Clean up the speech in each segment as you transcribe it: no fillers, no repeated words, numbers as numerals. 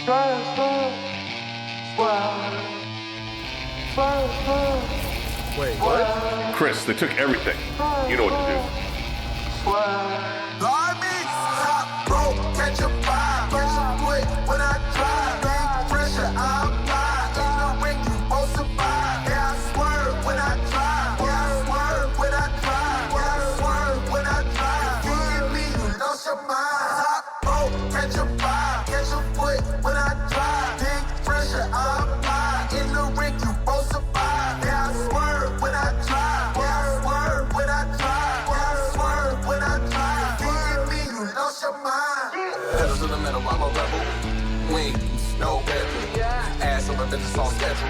Wait, what? Chris, they took everything. You know what to do. Catch a vibe, catch a foot when I drive. Big pressure, I apply. In the ring, you both survive. Yeah, I swerve when I drive. Yeah, I swerve when I drive. Yeah, I swerve when I drive. You hit me, you lost your mind. Hot rope, catch a vibe, catch a foot when I drive. Big pressure, I apply. In the ring, you both survive. Yeah, I swerve when I drive. Yeah, I swerve when I drive. Yeah, I swerve when I drive. You hit me, you lost your mind. Pedals in the middle, I'm a rebel. Wings, no bedroom. Ass over business on schedule.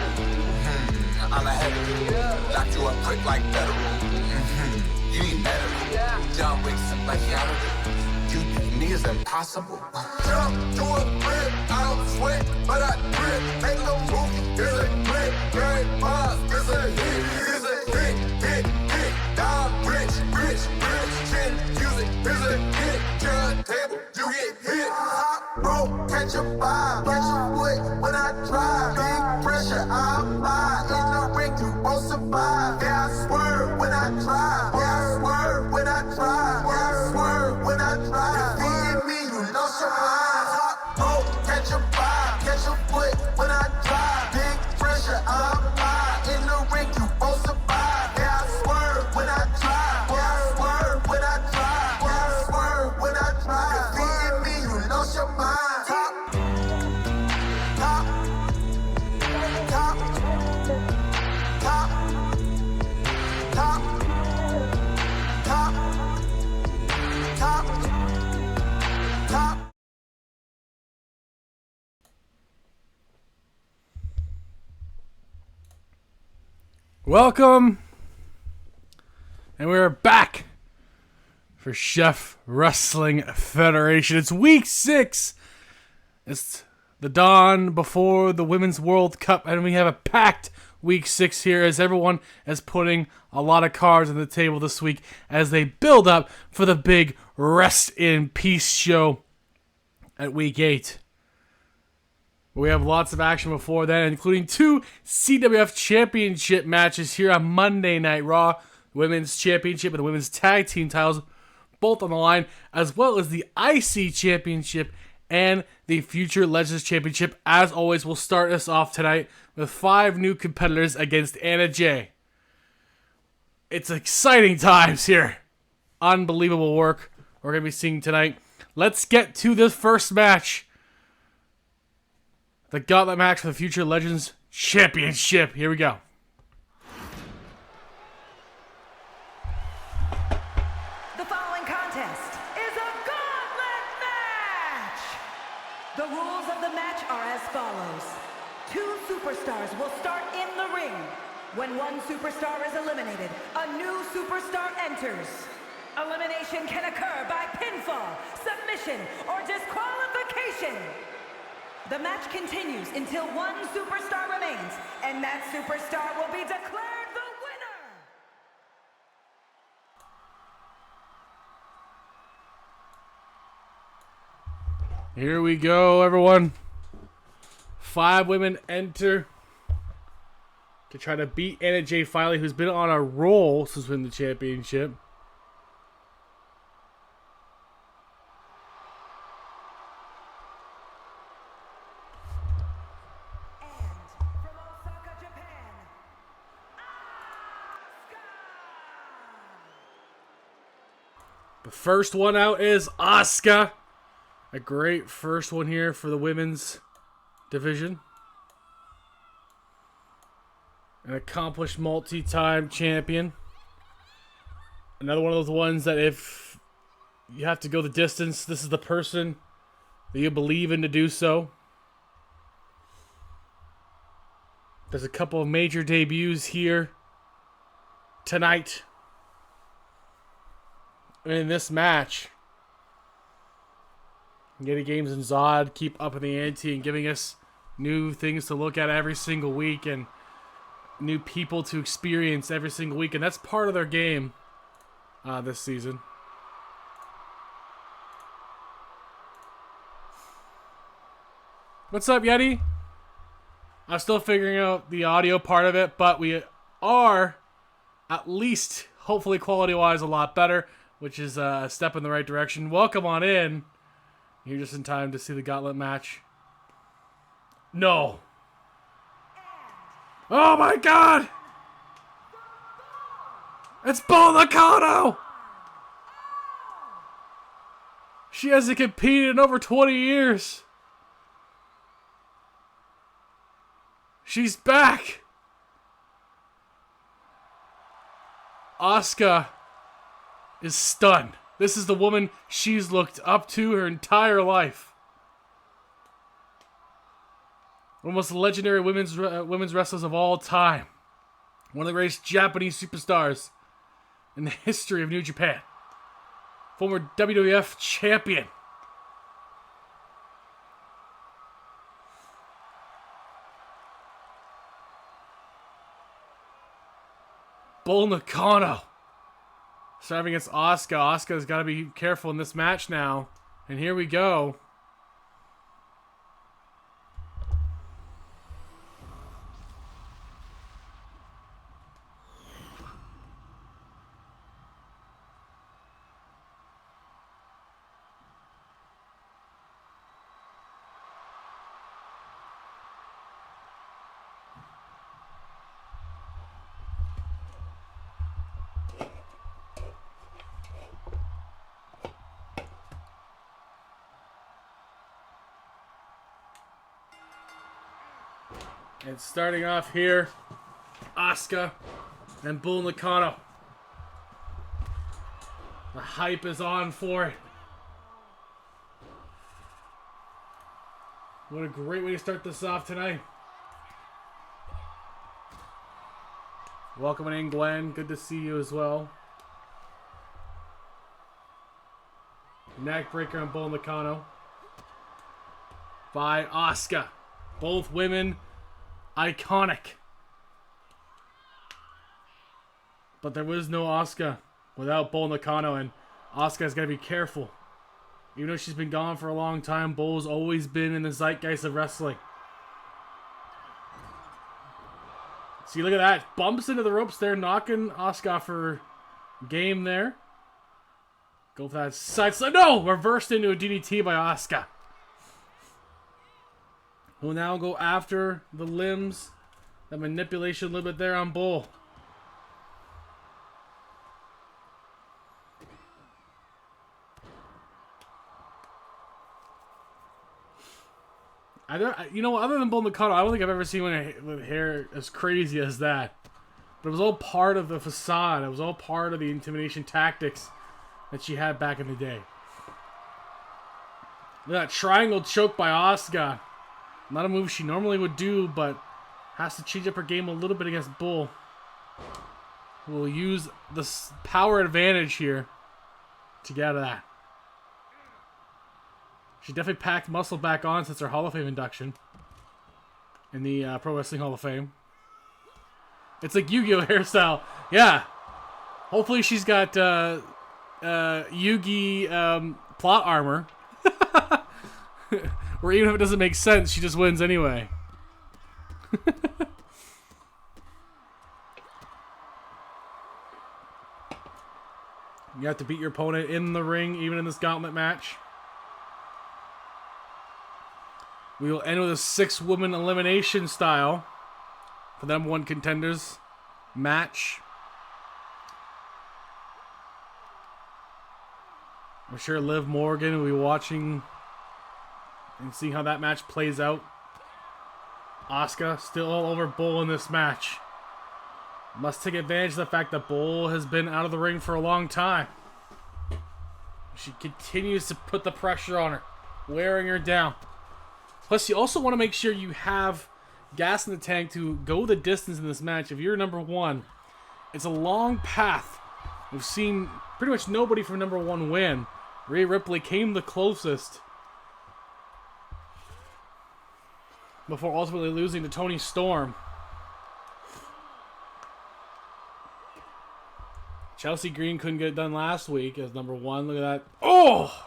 I'm ahead of you. Lock you up quick like federal. You need medical. John Wick, like you beat me is impossible. Jump to a grip, I don't sweat, but I grip. Make a movie, it's a grip. Great boss, it's a hit, it's a hit, hit, hit. Dog, rich, rich, rich. Chin, music, it's a hit. Turn table, you get hit. Hot rope, catch a vibe, catch a foot when I drive. Big pressure, I apply. In the ring, you won't survive. Yeah, I swerve when I drive. Yeah, I swerve when I drive. Yeah, I swerve when I drive. You hit me, you lost your mind. Hot rope, catch a vibe, catch a foot when I drive. Big pressure, I apply. In the ring, you won't survive. Yeah, I swerve when I drive. Yeah, I swerve when I drive. Yeah, I swerve when I drive. You hit me, you lost your mind. Top, top, top, top, top, top, top, top. Welcome, and we're back for Chef Wrestling Federation. It's week 6. It's the dawn before the Women's World Cup, and we have a packed week 6 here as everyone is putting a lot of cards on the table this week as they build up for the big Rest in Peace show at week 8. We have lots of action before then, including 2 CWF Championship matches here on Monday Night Raw. The Women's Championship and the Women's Tag Team titles both on the line, as well as the IC Championship and the Future Legends Championship. As always, we'll start us off tonight with 5 new competitors against Anna Jay. It's exciting times here. Unbelievable work we're going to be seeing tonight. Let's get to this first match. The gauntlet match for the Future Legends Championship. Here we go. The following contest is a gauntlet match. The rules of the match are as follows. 2 superstars will start in the ring. When one superstar is eliminated, a new superstar enters. Elimination can occur by pinfall, submission, or disqualification. The match continues until one superstar remains, and that superstar will be declared the winner. Here we go, everyone. 5 women enter to try to beat Anna Jay Filey, who's been on a roll since winning the championship. The first one out is Asuka. A great first one here for the women's division. An accomplished multi-time champion. Another one of those ones that if you have to go the distance, this is the person that you believe in to do so. There's a couple of major debuts here tonight. In this match, Getty Games and Zod keep up in the ante and giving us new things to look at every single week and new people to experience every single week, and that's part of their game this season. What's up, Yeti? I'm still figuring out the audio part of it, but we are at least, hopefully quality-wise, a lot better, which is a step in the right direction. Welcome on in. You're just in time to see the gauntlet match. No. Oh my god! It's Bull Nakano! She hasn't competed in over 20 years. She's back! Asuka is stunned. This is the woman she's looked up to her entire life. One of the most legendary women's wrestlers of all time. One of the greatest Japanese superstars in the history of New Japan. Former WWF champion. Bull Nakano. Serving against Asuka. Asuka's got to be careful in this match now. And here we go. And starting off here, Asuka and Bull Nakano. The hype is on for it. What a great way to start this off tonight. Welcome in, Glenn. Good to see you as well. Neck breaker on Bull Nakano by Asuka. Both women iconic. But there was no Asuka without Bull Nakano, and Asuka's got to be careful. Even though she's been gone for a long time, Bull's always been in the zeitgeist of wrestling. See, look at that. Bumps into the ropes there, knocking Asuka off her game there. Go for that side slide. No! Reversed into a DDT by Asuka. We'll now go after the limbs. That manipulation a little bit there on Bull. You know, other than Bull Nakano, I don't think I've ever seen one with hair as crazy as that. But it was all part of the facade. It was all part of the intimidation tactics that she had back in the day. Look at that triangle choke by Asuka. Not a move she normally would do, but has to change up her game a little bit against Bull. We'll use the power advantage here to get out of that. She definitely packed muscle back on since her Hall of Fame induction in the Pro Wrestling Hall of Fame. It's like Yu-Gi-Oh hairstyle. Yeah. Hopefully she's got Yugi plot armor. Or even if it doesn't make sense, she just wins anyway. You have to beat your opponent in the ring, even in this gauntlet match. We will end with a 6-woman elimination style for the #1 contenders match. I'm sure Liv Morgan will be watching and see how that match plays out. Asuka still all over Bull in this match. Must take advantage of the fact that Bull has been out of the ring for a long time. She continues to put the pressure on her, wearing her down. Plus, you also want to make sure you have gas in the tank to go the distance in this match. If you're #1, it's a long path. We've seen pretty much nobody from #1 win. Rhea Ripley came the closest before ultimately losing to Toni Storm. Chelsea Green couldn't get it done last week as #1. Look at that. Oh!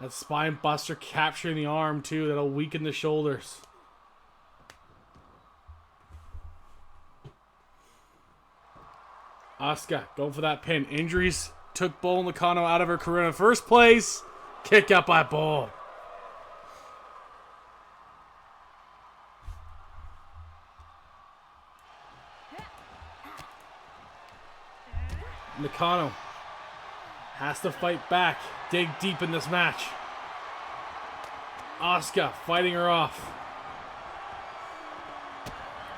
That spine buster capturing the arm too. That'll weaken the shoulders. Asuka going for that pin. Injuries took Bull Nakano out of her career in the first place. Kick out by Bull. Nakano has to fight back, dig deep in this match. Asuka fighting her off.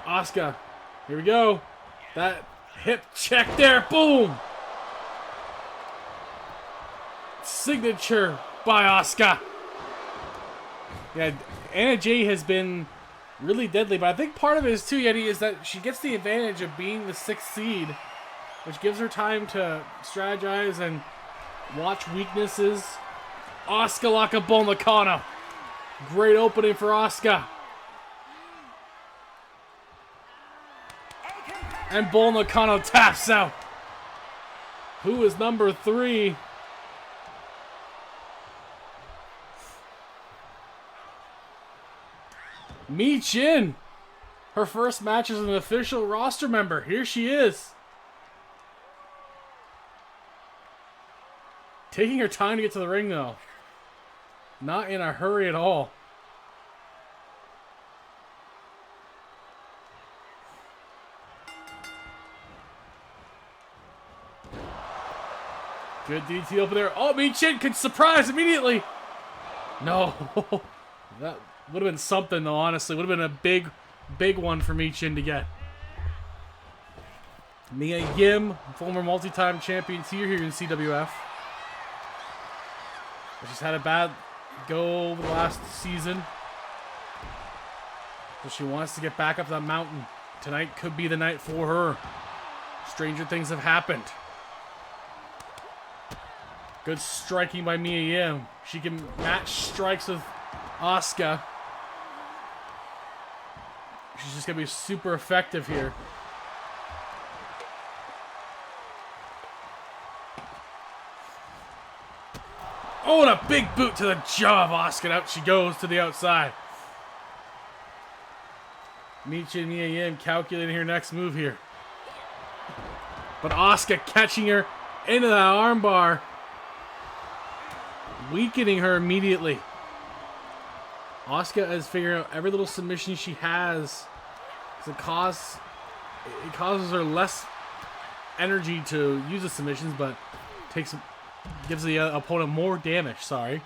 Asuka, here we go. That hip check there, boom! Signature by Asuka. Yeah, Anna Jay has been really deadly, but I think part of it is too, Yeti, is that she gets the advantage of being the 6th seed, which gives her time to strategize and watch weaknesses. Asuka Laka Bull Nakano. Great opening for Asuka. And Bull Nakano taps out. Who is number 3? Michin. Her first match as an official roster member. Here she is. Taking her time to get to the ring, though. Not in a hurry at all. Good DT over there. Oh, Michin could surprise immediately. No. That would have been something, though, honestly. Would have been a big one for Michin to get. Mia Yim, former multi-time champion here in CWF. She's had a bad go over the last season. So she wants to get back up that mountain. Tonight could be the night for her. Stranger things have happened. Good striking by Mia Yim. She can match strikes with Asuka. She's just going to be super effective here. Oh, and a big boot to the jaw of Asuka. Out she goes to the outside. Michin and Mia Yim calculating her next move here. But Asuka catching her into that armbar. Weakening her immediately. Asuka is figuring out every little submission she has. It causes her less energy to use the submissions, but gives the opponent more damage. Sorry.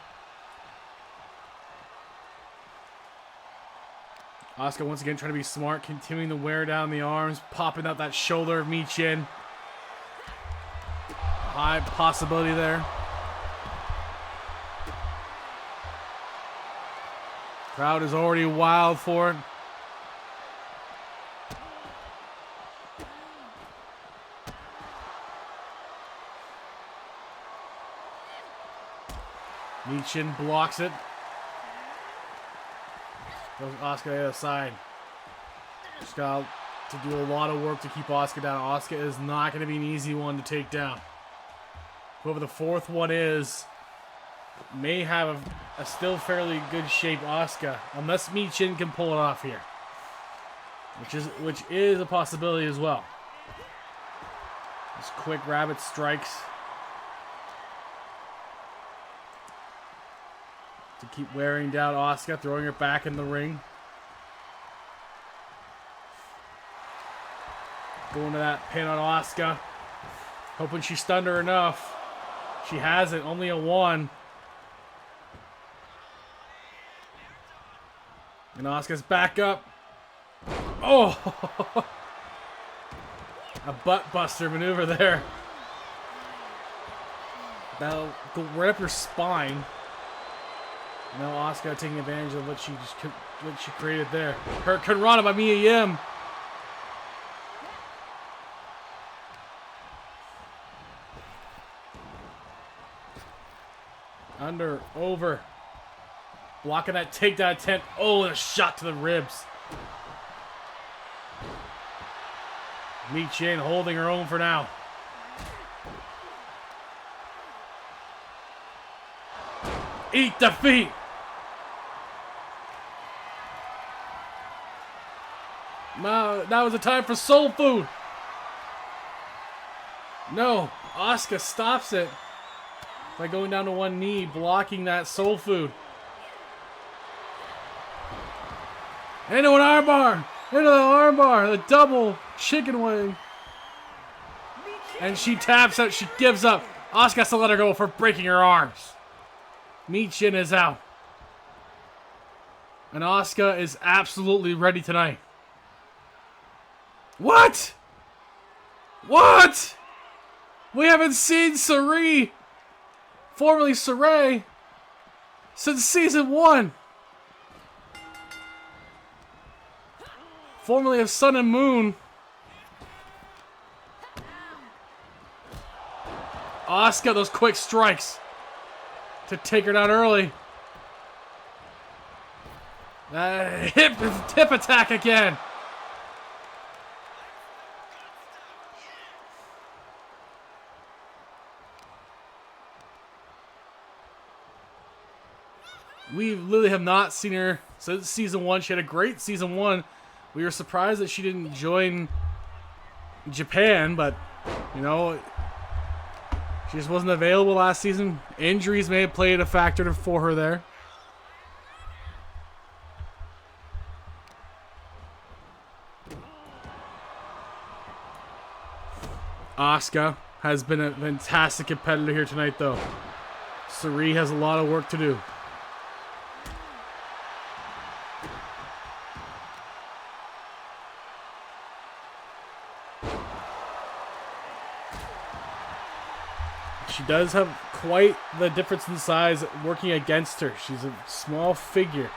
Asuka once again trying to be smart, continuing to wear down the arms, popping out that shoulder of Michin. High possibility there. Crowd is already wild for it. Michin blocks it. Goes Asuka to the other side. Just got to do a lot of work to keep Asuka down. Asuka is not going to be an easy one to take down. Whoever the 4th one is may have a still fairly good shape Asuka, unless Michin can pull it off here, which is a possibility as well. Just quick rabbit strikes to keep wearing down Asuka, throwing her back in the ring. Going to that pin on Asuka, hoping she stunned her enough. She hasn't, only a 1. And Asuka's back up. Oh! A butt buster maneuver there. That'll go right up her spine. Now Asuka taking advantage of what she created there. Hurricane Rana by Mia Yim. Under, over. Blocking that takedown attempt. Oh, and a shot to the ribs. Michin holding her own for now. Eat defeat. Now is the time for soul food. No, Asuka stops it by going down to one knee, blocking that soul food. Into an armbar. Into the armbar. The double chicken wing. And she taps out. She gives up. Asuka has to let her go for breaking her arms. Michin is out. And Asuka is absolutely ready tonight. What? What? We haven't seen Sareee, formerly Sarray, since season 1. Formerly of Sun and Moon. Asuka, those quick strikes to take her down early. Hip attack again. We literally have not seen her since season 1. She had a great season 1. We were surprised that she didn't join Japan, but, you know, she just wasn't available last season. Injuries may have played a factor for her there. Asuka has been a fantastic competitor here tonight, though. Sareee has a lot of work to do. She does have quite the difference in size working against her. She's a small figure.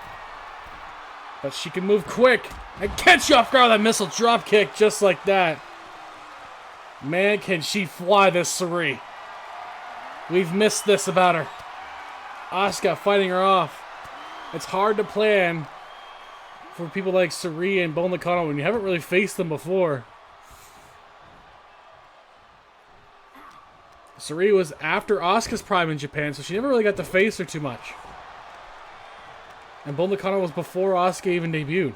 But she can move quick and catch you off guard with that missile drop kick just like that. Man, can she fly, this Sareee. We've missed this about her. Asuka fighting her off. It's hard to plan for people like Sareee and Bull Nakano when you haven't really faced them before. Sareee was after Asuka's prime in Japan, so she never really got to face her too much. And Bull Nakano was before Asuka even debuted.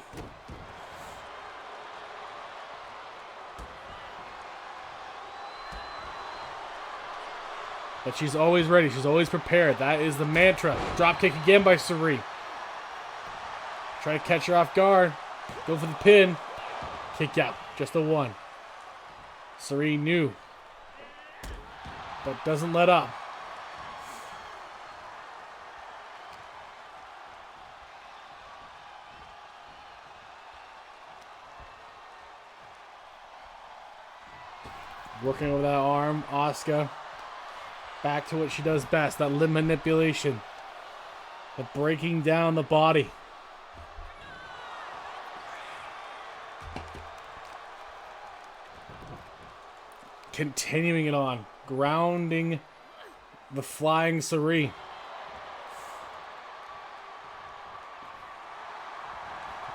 But she's always ready. She's always prepared. That is the mantra. Dropkick again by Sareee. Try to catch her off guard. Go for the pin. Kick out. Just a 1. Sareee knew. But doesn't let up. Working over that arm, Asuka. Back to what she does best, that limb manipulation. The breaking down the body. Continuing it on. Grounding the flying Sareee.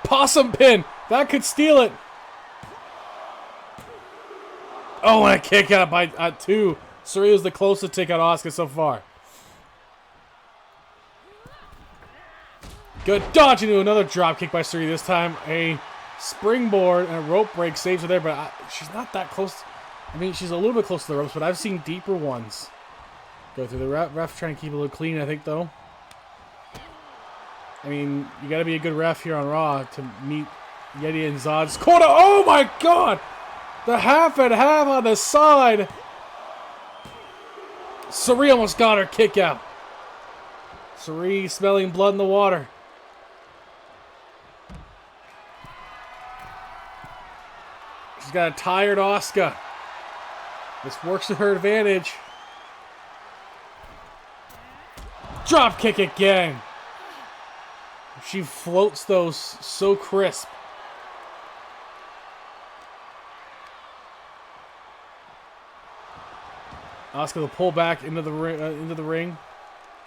Possum pin! That could steal it! Oh, and a kick out by 2. Sareee was the closest to take out Asuka so far. Good dodge into another drop kick by Sareee. This time a springboard and a rope break saves her there, but she's not that close. I mean, she's a little bit close to the ropes, but I've seen deeper ones go through. The ref trying to keep it a little clean, I think, though. I mean, you got to be a good ref here on Raw to meet Yeti and Zod's corner. Oh, my God! The half and half on the side. Sareee almost got her kick out. Sareee smelling blood in the water. She's got a tired Asuka. This works to her advantage. Drop kick again. She floats those so crisp. Asuka will pull back into the ring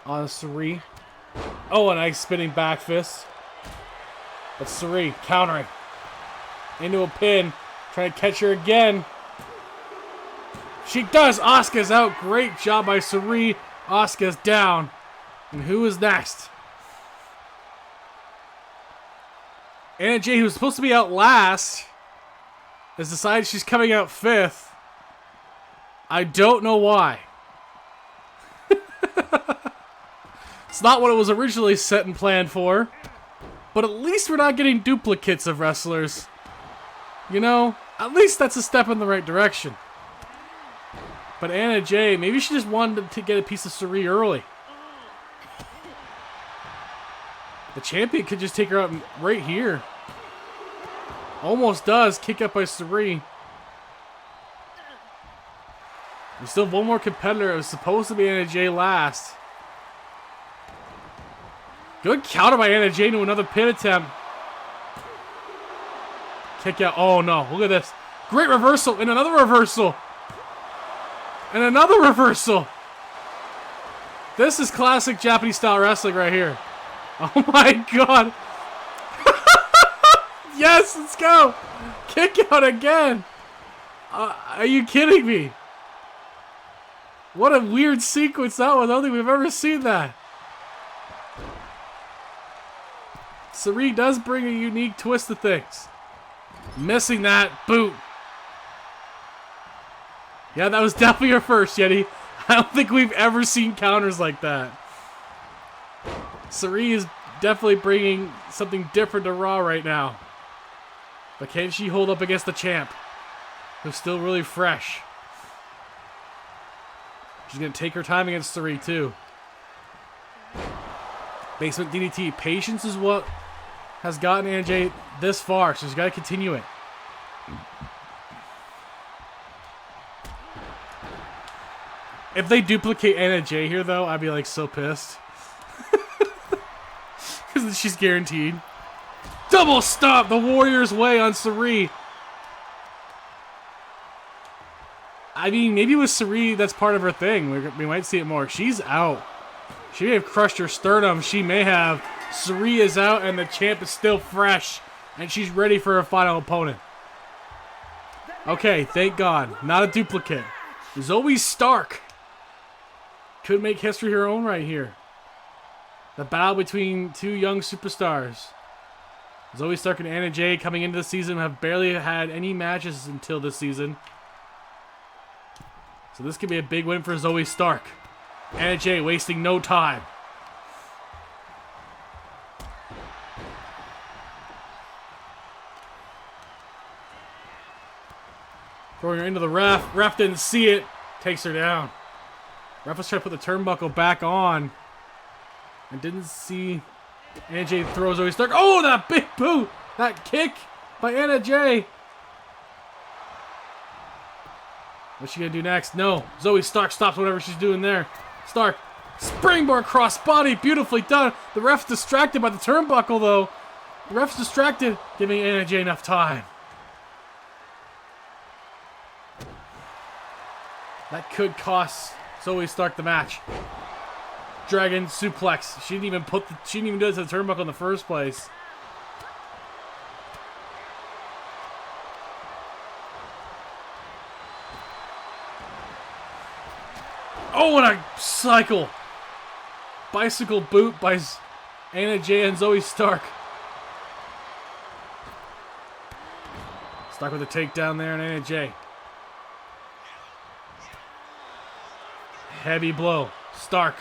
on Sareee. Oh, a nice spinning back fist. But Sareee countering into a pin, trying to catch her again. She does. Asuka's out. Great job by Sareee. Asuka's down. And who is next? Anna Jay, who's supposed to be out last, has decided she's coming out 5th. I don't know why. It's not what it was originally set and planned for. But at least we're not getting duplicates of wrestlers. You know, at least that's a step in the right direction. But Anna Jay, maybe she just wanted to get a piece of Sari early. The champion could just take her out right here. Almost does. Kick up by Sari. There's still one more competitor. It was supposed to be Anna Jay last. Good counter by Anna Jay to another pin attempt. Kick out. Oh no, look at this. Great reversal and another reversal. And another reversal. This is classic Japanese style wrestling right here. Oh my god. Yes, let's go. Kick out again. Are you kidding me? What a weird sequence that was. I don't think we've ever seen that. Sari does bring a unique twist to things. Missing that boot. Yeah, that was definitely her first, Yeti. I don't think we've ever seen counters like that. Sari is definitely bringing something different to Raw right now. But can she hold up against the champ, who's still really fresh? She's going to take her time against Sari, too. Basement DDT. Patience is what has gotten Anna Jay this far, so she's got to continue it. If they duplicate Anna Jay here, though, I'd be like so pissed. Because she's guaranteed. Double stop the Warrior's way on Sari. I mean, maybe with Sari, that's part of her thing. We might see it more. She's out. She may have crushed her sternum. She may have. Sari is out, and the champ is still fresh. And she's ready for her final opponent. Okay, thank God. Not a duplicate. Zoe Stark could make history her own right here. The battle between two young superstars. Zoe Stark and Anna Jay coming into the season have barely had any matches until this season. So this could be a big win for Zoe Stark. Anna Jay wasting no time. Throwing her into the ref. Ref didn't see it. Takes her down. Ref was trying to put the turnbuckle back on. And didn't see Anna Jay throw Zoe Stark. Oh, that big boot. That kick by Anna Jay. What's she going to do next? No. Zoe Stark stops whatever she's doing there. Stark. Springboard cross body. Beautifully done. The ref's distracted by the turnbuckle, though. The ref's distracted, giving Anna Jay enough time. That could cost Zoe Stark the match. Dragon suplex. She didn't even do it to the turnbuckle in the first place. Oh, what a cycle! Bicycle boot by Anna Jay and Zoe Stark. Stuck with a takedown there on Anna Jay. Heavy blow. Stark.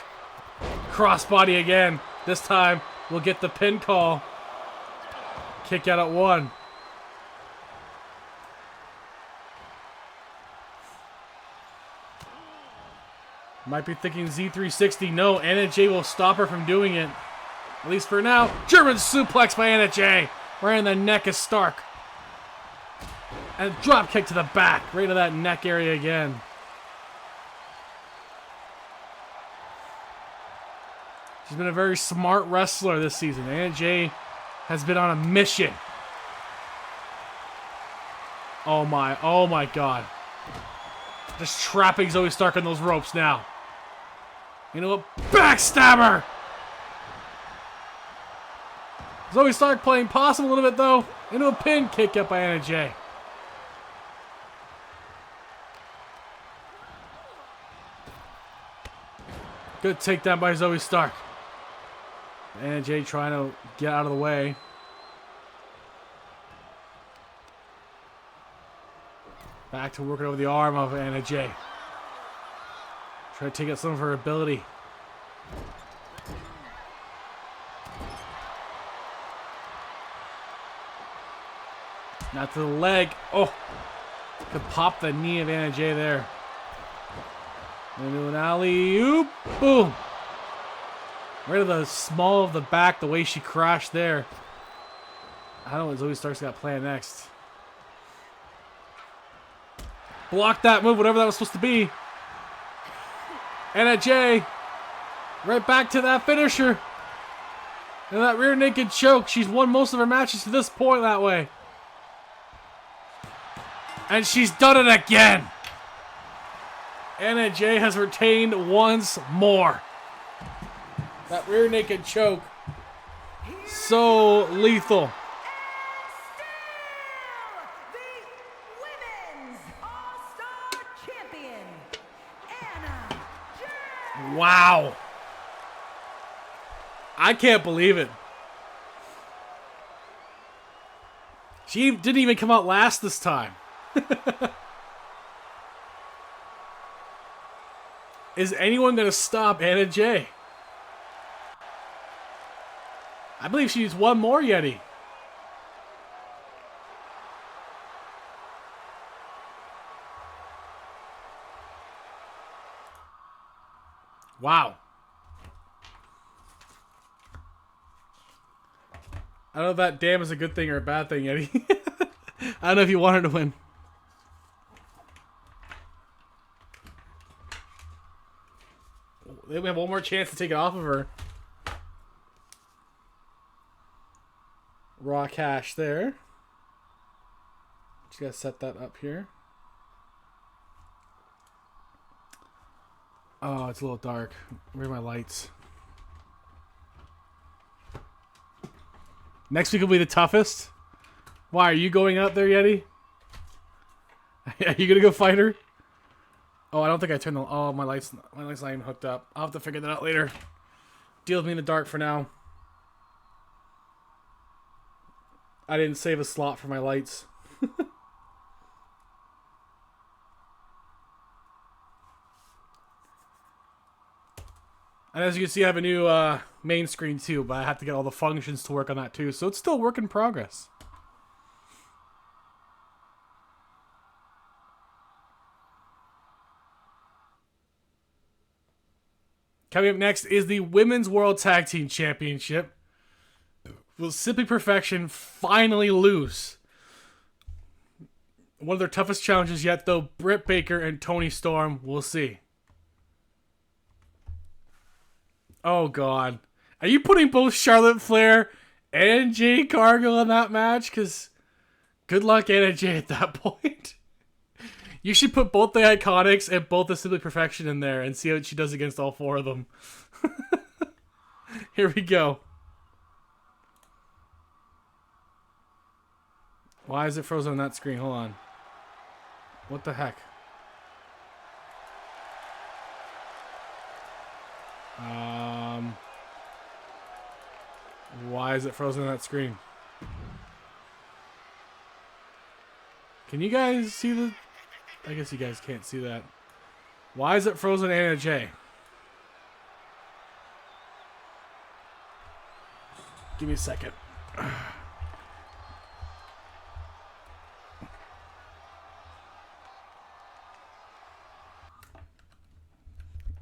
Crossbody again. This time we'll get the pin call. Kick out at 1. Might be thinking Z360. No, Anna Jay will stop her from doing it. At least for now. German suplex by Anna Jay. Right in the neck of Stark. And a drop kick to the back. Right to that neck area again. She's been a very smart wrestler this season. Anna Jay has been on a mission. Oh my god. Just trapping Zoe Stark on those ropes now. You know what? Backstabber! Zoe Stark playing possum a little bit though. Into a pin kick up by Anna Jay. Good takedown by Zoe Stark. Anna Jay trying to get out of the way. Back to working over the arm of Anna Jay. Try to take out some of her ability. Not to the leg. Oh! Could pop the knee of Anna Jay there. Into an alley-oop. Boom! Right to the small of the back, the way she crashed there. I don't know what Zoe Stark's got planned next. Block that move, whatever that was supposed to be. Anna Jay. Right back to that finisher. And that rear naked choke. She's won most of her matches to this point that way. And she's done it again. Anna Jay has retained once more. That rear naked choke. So lethal. Wow. I can't believe it. She didn't even come out last this time. Is anyone going to stop Anna Jay? I believe she needs one more Yeti. Wow. I don't know if that damn is a good thing or a bad thing, Yeti. I don't know if you want her to win. We have one more chance to take it off of her. Raw cash there. Just gotta set that up here. Oh, it's a little dark. Where are my lights? Next week will be the toughest. Why, are you going out there, Yeti? Are you gonna go fight her? Oh, I don't think I turned the... Oh, my light's not even hooked up. I'll have to figure that out later. Deal with me in the dark for now. I didn't save a slot for my lights. And as you can see, I have a new main screen too, but I have to get all the functions to work on that too. So it's still a work in progress. Coming up next is the Women's World Tag Team Championship. Will Simply Perfection finally lose? One of their toughest challenges yet, though. Britt Baker and Toni Storm. We'll see. Oh, God. Are you putting both Charlotte Flair and Jade Cargill in that match? Because good luck, Anna Jay, at that point. You should put both the Iconics and both the Simply Perfection in there and see how she does against all four of them. Here we go. Why is it frozen on that screen? Hold on. What the heck? Why is it frozen on that screen? Can you guys see the... I guess you guys can't see that. Why is it frozen Anna Jay? Give me a second.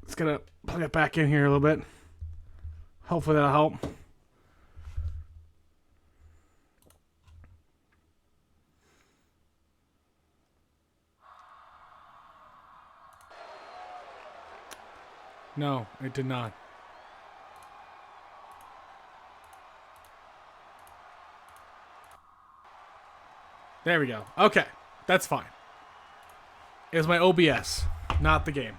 It's gonna plug it back in here a little bit. Hopefully that'll help. No, it did not. There we go. Okay, that's fine. It was my OBS, not the game.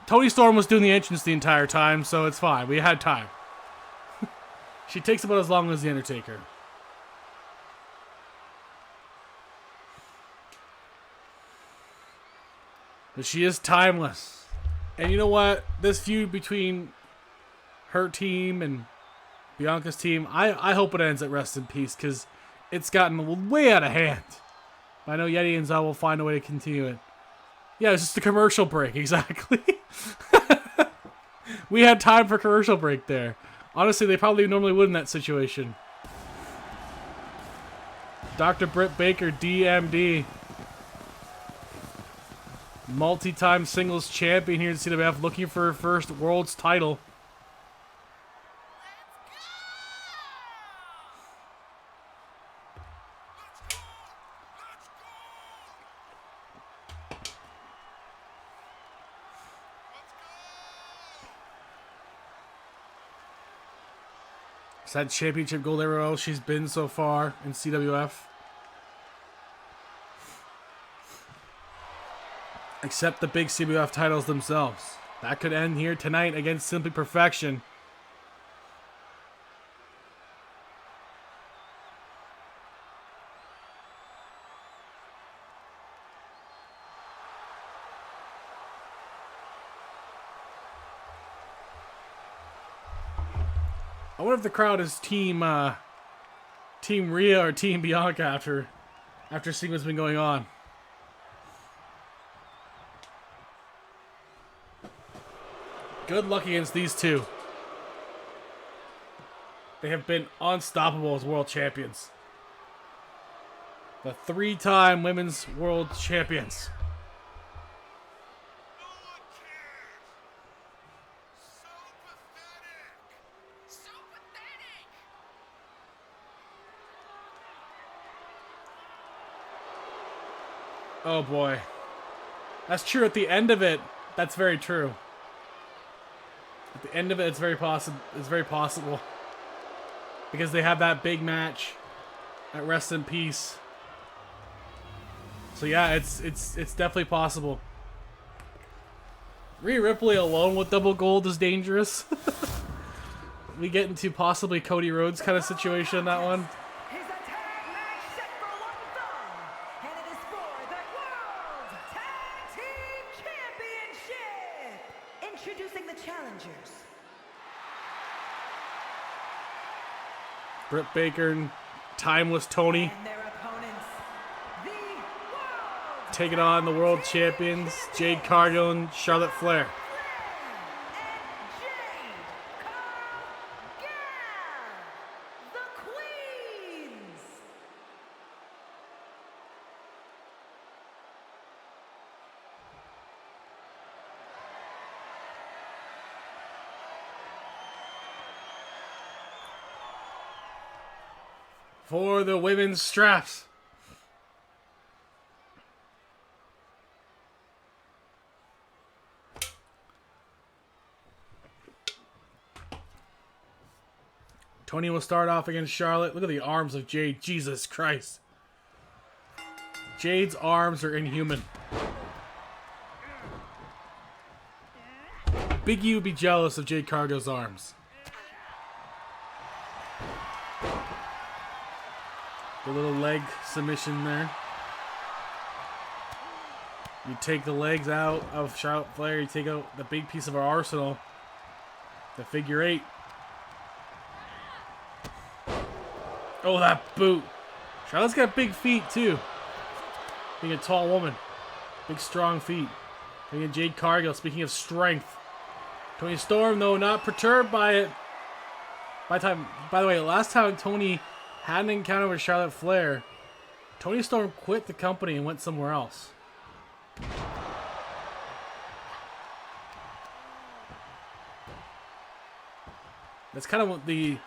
Toni Storm was doing the entrance the entire time, so it's fine. We had time. She takes about as long as The Undertaker. But she is timeless. And you know what? This feud between her team and Bianca's team. I hope it ends at Rest in Peace because it's gotten way out of hand. But I know Yeti and Zal will find a way to continue it. Yeah, it's just a commercial break, exactly. We had time for commercial break there. Honestly, they probably normally would in that situation. Dr. Britt Baker, DMD. Multi-time singles champion here in CWF, looking for her first world's title. It's that championship gold everywhere else she's been so far in CWF. Except the big CWF titles themselves. That could end here tonight against Simply Perfection. I wonder if the crowd is Team Rhea or Team Bianca after seeing what's been going on. Good luck against these two. They have been unstoppable as world champions. The 3-time women's world champions. Oh boy. That's true. At the end of it, that's very true. At the end of it, it's very possible. Because they have that big match at Rest in Peace. So yeah, it's definitely possible. Rhea Ripley alone with double gold is dangerous. We get into possibly Cody Rhodes kind of situation in that one. Here's a tag match set for one fall, and it is for the World Tag Team Championship. Introducing the challengers. Britt Baker and Timeless Tony And their opponents, the World taking on the world champions Jade Cargill and Charlotte Flair. and Jade Cargill, the Queens. For the women's straps. Tony will start off against Charlotte. Look at the arms of Jade. Jesus Christ. Jade's arms are inhuman. Big U would be jealous of Jade Cargill's arms. The little leg submission there. You take the legs out of Charlotte Flair. You take out the big piece of her arsenal. The figure 8. Oh, that boot. Charlotte's got big feet, too. Being a tall woman. Big, strong feet. Being a Jade Cargill, speaking of strength. Tony Storm, though, not perturbed by it. By the way, last time Tony had an encounter with Charlotte Flair, Tony Storm quit the company and went somewhere else. That's kind of what the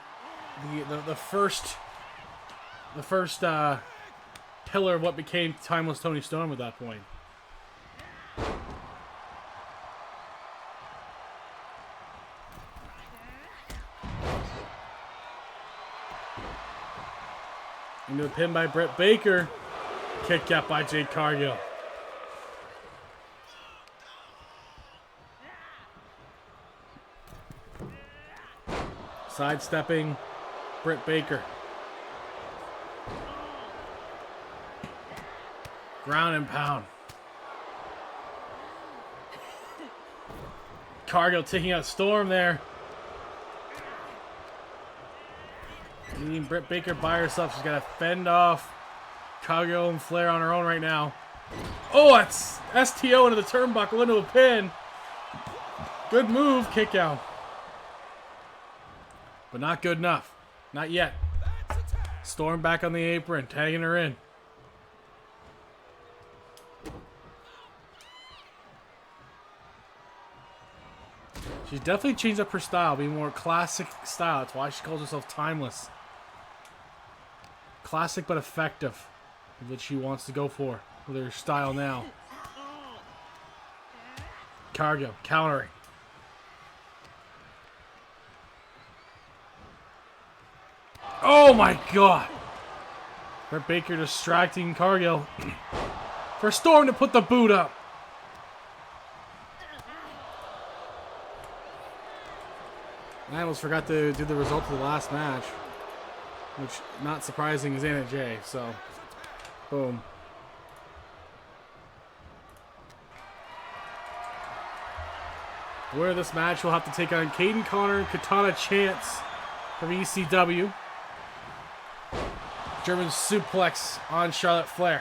first pillar of what became Timeless Tony Storm at that point. Into a pin by Britt Baker. Kicked out by Jade Cargill. Sidestepping Britt Baker. Ground and pound. Cargill taking out Storm there. Leaving Britt Baker by herself. She's got to fend off Cargill and Flair on her own right now. Oh, it's STO into the turnbuckle, into a pin. Good move, kick out. But not good enough. Not yet. Storm back on the apron, tagging her in. She's definitely changed up her style, being more classic style. That's why she calls herself timeless. Classic but effective. What she wants to go for with her style now. Cargill countering. Oh my god! Britt Baker distracting Cargill. For Storm to put the boot up. I almost forgot to do the result of the last match. Which, not surprising, is Anna Jay, so... Boom. The winner of this match will have to take on Caden Connor and Katana Chance from ECW. German suplex on Charlotte Flair.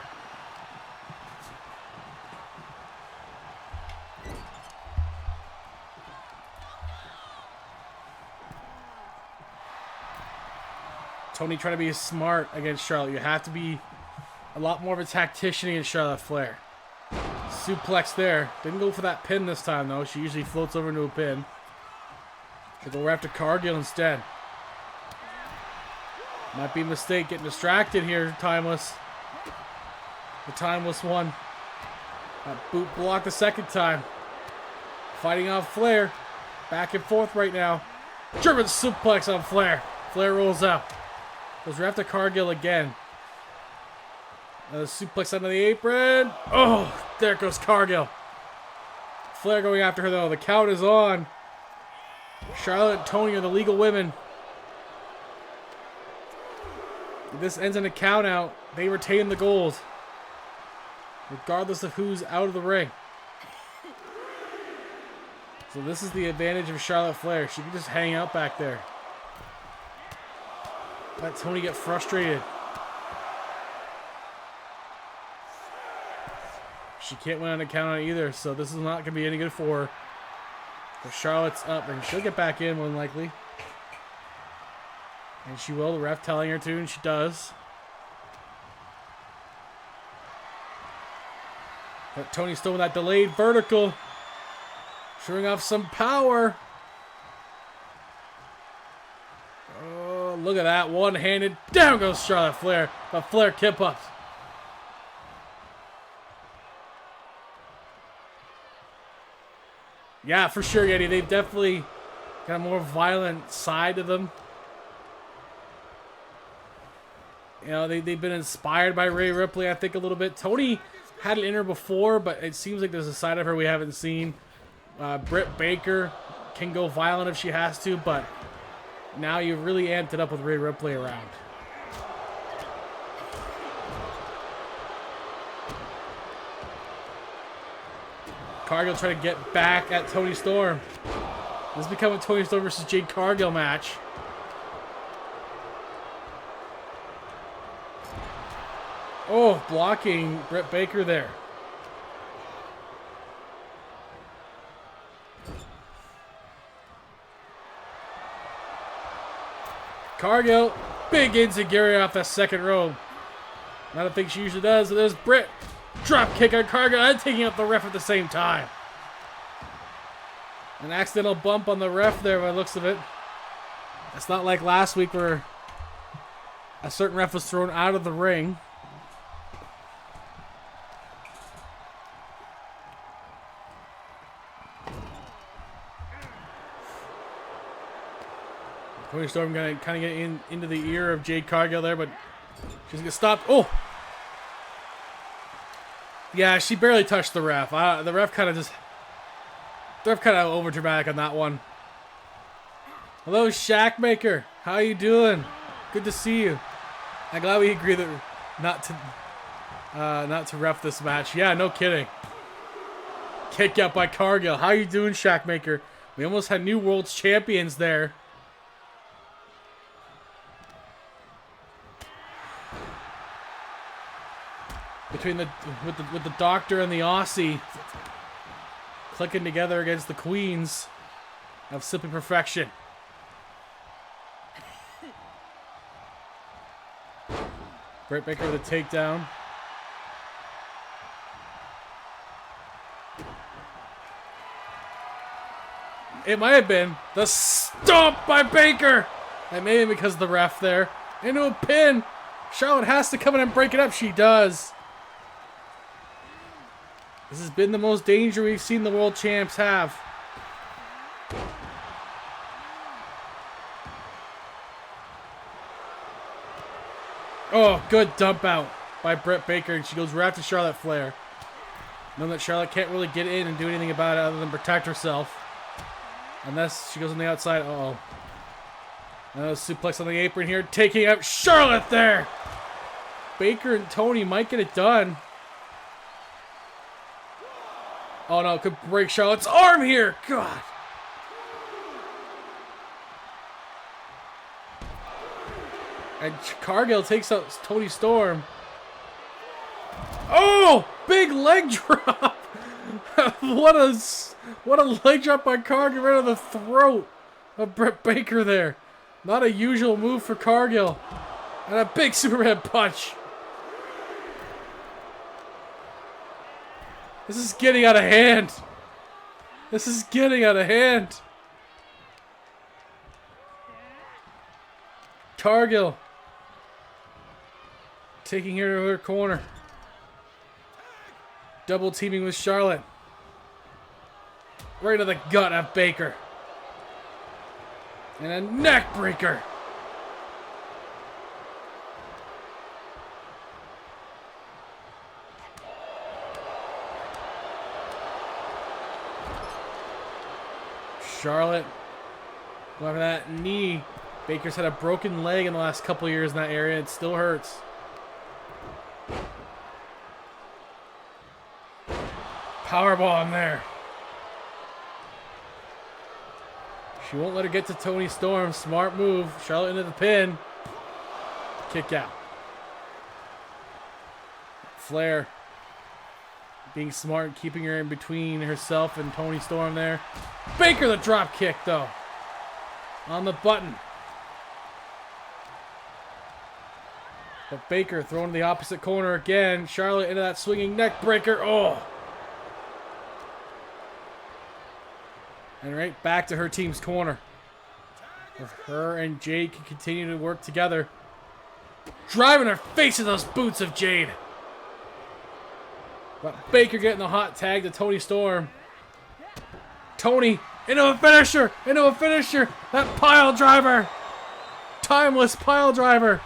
Tony trying to be smart against Charlotte. You have to be a lot more of a tactician against Charlotte Flair. Suplex there. Didn't go for that pin this time, though. She usually floats over into a pin. She'll go after Cargill instead. Might be a mistake getting distracted here, Timeless. The Timeless one. That boot blocked the second time. Fighting off Flair. Back and forth right now. German suplex on Flair. Flair rolls out. Goes right after Cargill again. Suplex under the apron. Oh, there goes Cargill. Flair going after her though. The count is on. Charlotte and Tony are the legal women. If this ends in a count out, they retain the gold. Regardless of who's out of the ring. So this is the advantage of Charlotte Flair. She can just hang out back there. Let Tony get frustrated. She can't win on a count out either, so this is not going to be any good for her. But Charlotte's up, and she'll get back in, more than likely. And she will, the ref telling her to, and she does. But Tony's still with that delayed vertical. Showing off some power. Oh, look at that. One-handed. Down goes Charlotte Flair. But Flair kip ups. Yeah, for sure, Yeti. They've definitely got a more violent side to them. You know, they've been inspired by Rhea Ripley, I think, a little bit. Tony had it in her before, but it seems like there's a side of her we haven't seen. Britt Baker can go violent if she has to, but now you've really amped it up with Rhea Ripley around. Cargill trying to get back at Toni Storm. This is becoming a Toni Storm versus Jade Cargill match. Oh, blocking Britt Baker there. Cargill, big insecurity off that second rope. I don't think she usually does. So there's Britt. Drop kick on Cargill and taking out the ref at the same time. An accidental bump on the ref there by the looks of it. It's not like last week where a certain ref was thrown out of the ring. Toni Storm gonna kind of get into the ear of Jade Cargill there, but she's gonna stop. Oh, yeah, she barely touched the ref. The ref kind of over dramatic on that one. Hello, Shackmaker. How you doing? Good to see you. I'm glad we agree that not to ref this match. Yeah, no kidding. Kick out by Cargill. How you doing, Shackmaker? We almost had new world's champions there. between with the Doctor and the Aussie clicking together against the Queens of Simply Perfection. Britt Baker with a takedown. It might have been the stomp by Baker. That may have been because of the ref there. Into a pin. Charlotte has to come in and break it up. She does. This has been the most danger we've seen the world champs have. Oh, good dump out by Britt Baker. And she goes right to Charlotte Flair. Knowing that Charlotte can't really get in and do anything about it other than protect herself. Unless she goes on the outside. Uh-oh. Another suplex on the apron here. Taking out Charlotte there. Baker and Tony might get it done. Oh no, could break Charlotte's arm here. God. And Cargill takes out Tony Storm. Oh! Big leg drop! What a leg drop by Cargill right on the throat of Britt Baker there. Not a usual move for Cargill. And a big Superman punch. This is getting out of hand. This is getting out of hand. Cargill taking her to her corner. Double teaming with Charlotte. Right to the gut of Baker. And a neck breaker. Charlotte going for that knee. Baker's had a broken leg in the last couple of years in that area. It still hurts. Powerbomb there. She won't let her get to Tony Storm. Smart move. Charlotte into the pin. Kick out. Flair being smart and keeping her in between herself and Tony Storm there. Baker the drop kick though. On the button. But Baker thrown to the opposite corner again. Charlotte into that swinging neck breaker. Oh. And right back to her team's corner. Where her and Jade can continue to work together. Driving her face in those boots of Jade. But Baker getting the hot tag to Tony Storm. Tony into a finisher. Into a finisher. That pile driver. Timeless pile driver.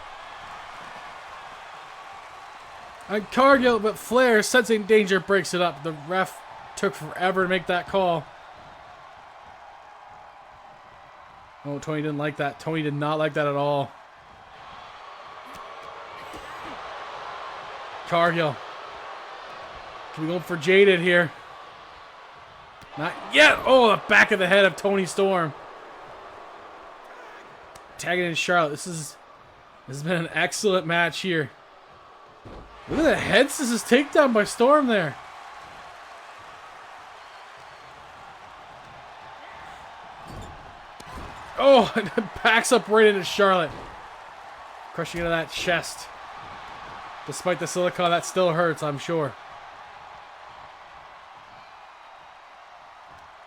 And Cargill, but Flair, sensing danger, breaks it up. The ref took forever to make that call. Oh, Tony didn't like that. Tony did not like that at all. Cargill. Can we go for Jaded here? Not yet. Oh, the back of the head of Tony Storm. Tagging in Charlotte. This has been an excellent match here. Look at the head scissors takedown by Storm there. Oh, and it backs up right into Charlotte. Crushing into that chest. Despite the silicone, that still hurts, I'm sure.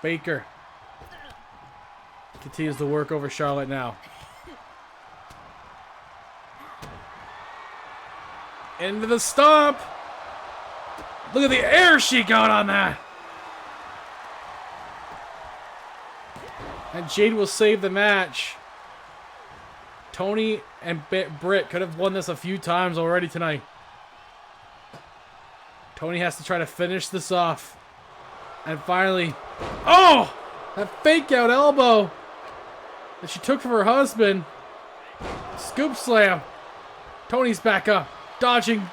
Baker continues to work over Charlotte now. Into the stomp. Look at the air she got on that. And Jade will save the match. Tony and Britt could have won this a few times already tonight. Tony has to try to finish this off. And finally, oh! That fake out elbow that she took from her husband. Scoop slam. Tony's back up. Dodging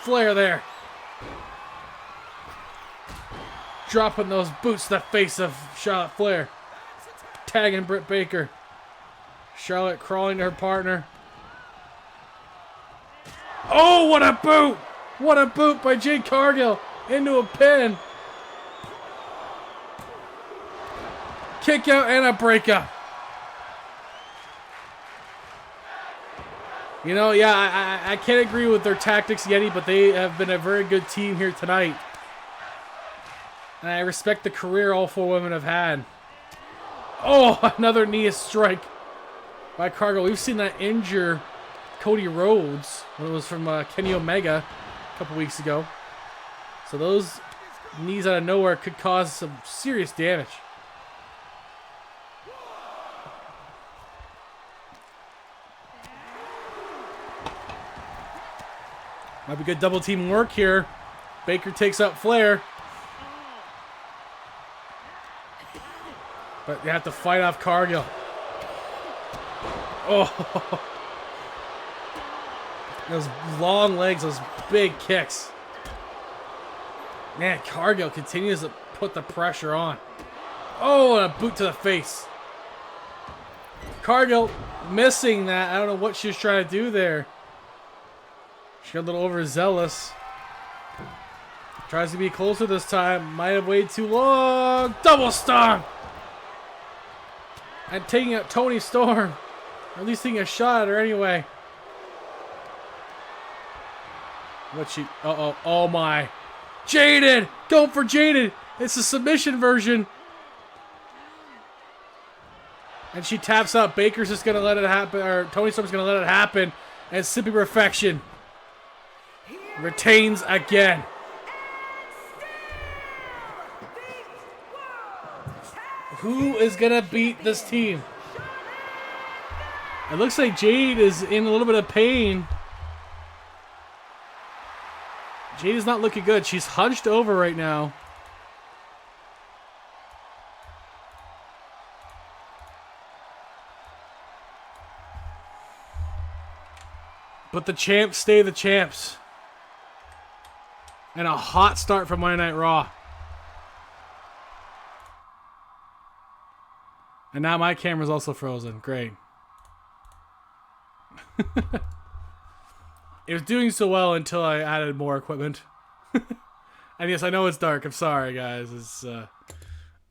Flair there. Dropping those boots to the face of Charlotte Flair. Tagging Britt Baker. Charlotte crawling to her partner. Oh, what a boot! What a boot by Jade Cargill into a pin. Kick out and a breakup. You know, yeah, I can't agree with their tactics, Yeti, but they have been a very good team here tonight. And I respect the career all four women have had. Oh, another knee strike by Cargill. We've seen that injure Cody Rhodes when it was from Kenny Omega a couple weeks ago. So those knees out of nowhere could cause some serious damage. Might be good double team work here. Baker takes out Flair. But you have to fight off Cargill. Oh. Those long legs, those big kicks. Man, Cargill continues to put the pressure on. Oh, and a boot to the face. Cargill missing that. I don't know what she was trying to do there. She got a little overzealous. Tries to be closer this time. Might have waited too long. Double stomp. And taking out Toni Storm. Or at least taking a shot at her anyway. What she... Uh-oh. Oh, my. Jaded. Going for Jaded. It's the submission version. And she taps out. Baker's just going to let it happen. Or Toni Storm's going to let it happen. And Simply Perfection retains again. Who is going to beat this team? It looks like Jade is in a little bit of pain. Jade is not looking good. She's hunched over right now. But the champs stay the champs. And a hot start for Monday Night Raw. And now my camera's also frozen. Great. It was doing so well until I added more equipment. And yes, I know it's dark. I'm sorry, guys. It's,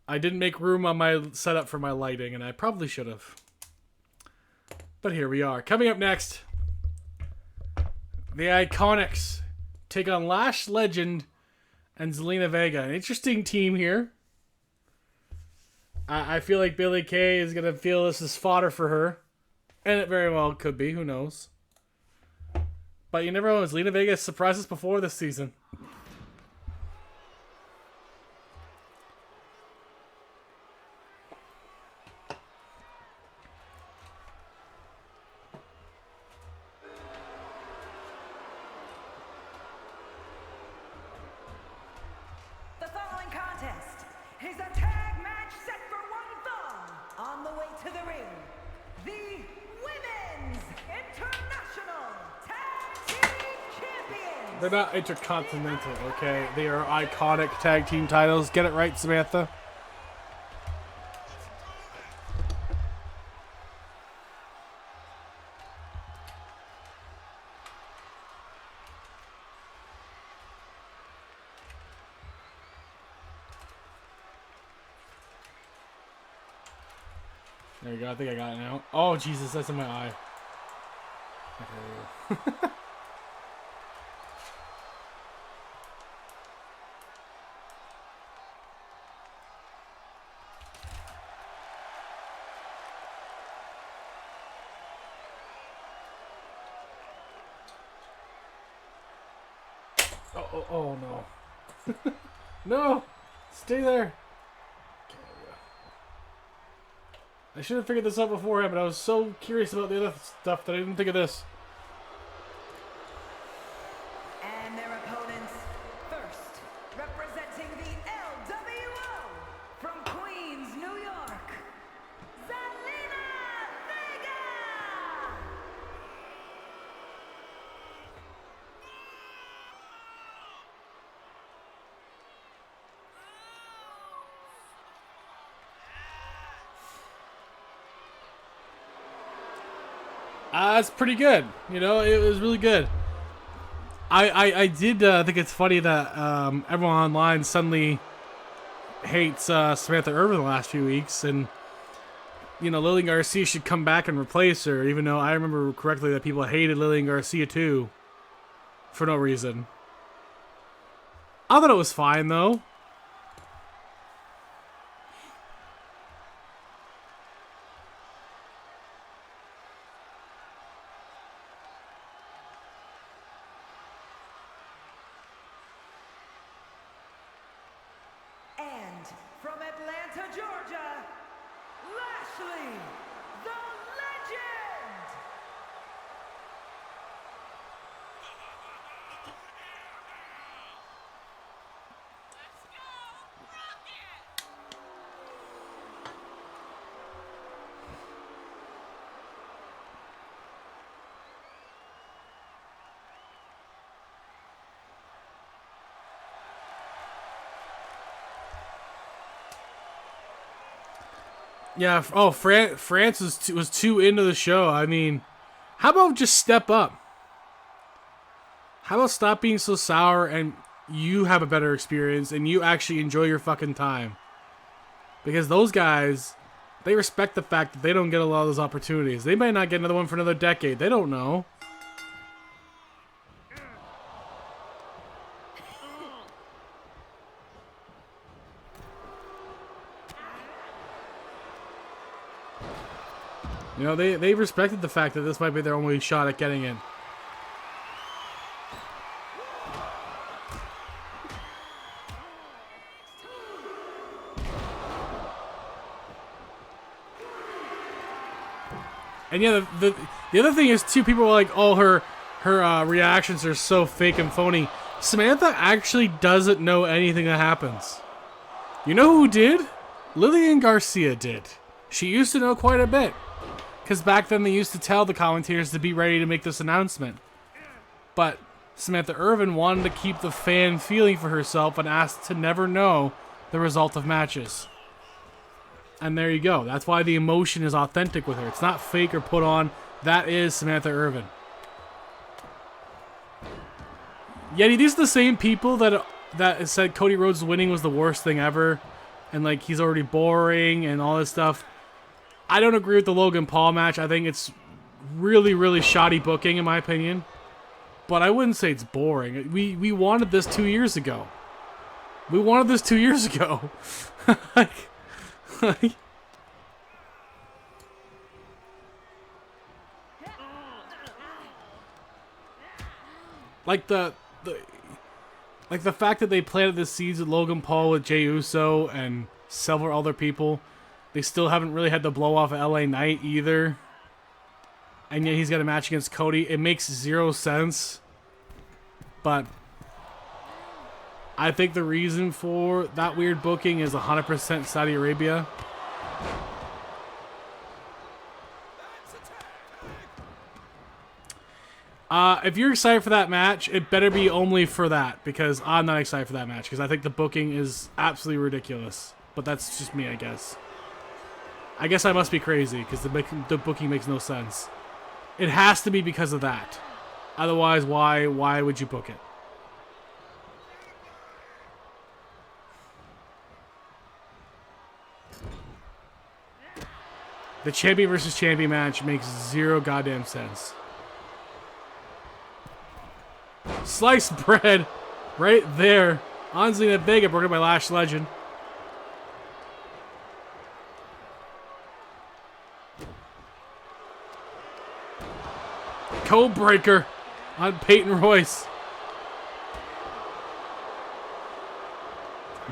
I didn't make room on my setup for my lighting, and I probably should have. But here we are. Coming up next, the Iconics take on Lash Legend and Zelina Vega. An interesting team here. I feel like Billie Kay is going to feel this is fodder for her. And it very well could be. Who knows? But you never know. Zelina Vega surprised us before this season. The following contest is a tag match set for one fall. On the way to the ring, the Women's International Tag Team Champions. They're not intercontinental, okay? They are iconic tag team titles. Get it right, Samantha? There you go. I think I got it now. Oh, Jesus. That's in my eye. Okay. Oh, no. No! Stay there! I should have figured this out beforehand, but I was so curious about the other stuff that I didn't think of this. And their opponents, first, representing the LWO from Queens, New York, Zelina Vega! It's pretty good. You know, it was really good. I did think it's funny that everyone online suddenly hates Samantha Irvin the last few weeks, and you know, Lillian Garcia should come back and replace her, even though I remember correctly that people hated Lillian Garcia too, for no reason. I thought it was fine though. And from Atlanta, Georgia, Lashley, the Legend! Yeah. Oh, France was too into the show. I mean, how about just step up? How about stop being so sour and you have a better experience and you actually enjoy your fucking time? Because those guys, they respect the fact that they don't get a lot of those opportunities. They might not get another one for another decade. They don't know. You know, they respected the fact that this might be their only shot at getting in. And yeah, the other thing is too, people are like, oh, her reactions are so fake and phony. Samantha actually doesn't know anything that happens. You know who did? Lillian Garcia did. She used to know quite a bit. Because back then they used to tell the commentators to be ready to make this announcement. But Samantha Irvin wanted to keep the fan feeling for herself and asked to never know the result of matches. And there you go. That's why the emotion is authentic with her. It's not fake or put on. That is Samantha Irvin. Yet these are the same people that said Cody Rhodes winning was the worst thing ever. And like he's already boring and all this stuff. I don't agree with the Logan Paul match. I think it's really, really shoddy booking in my opinion. But I wouldn't say it's boring. We wanted this 2 years ago. We wanted this 2 years ago. Like the fact that they planted the seeds with Logan Paul with Jey Uso and several other people. They still haven't really had the blow off of LA Knight either. And yet he's got a match against Cody. It makes zero sense. But I think the reason for that weird booking is 100% Saudi Arabia. If you're excited for that match, it better be only for that. Because I'm not excited for that match. Because I think the booking is absolutely ridiculous. But that's just me, I guess. I guess I must be crazy because the booking makes no sense. It has to be because of that. Otherwise, why would you book it? The champion versus champion match makes zero goddamn sense. Sliced bread right there on Zelina Vega, broken by Lash Legend. Code breaker on Peyton Royce.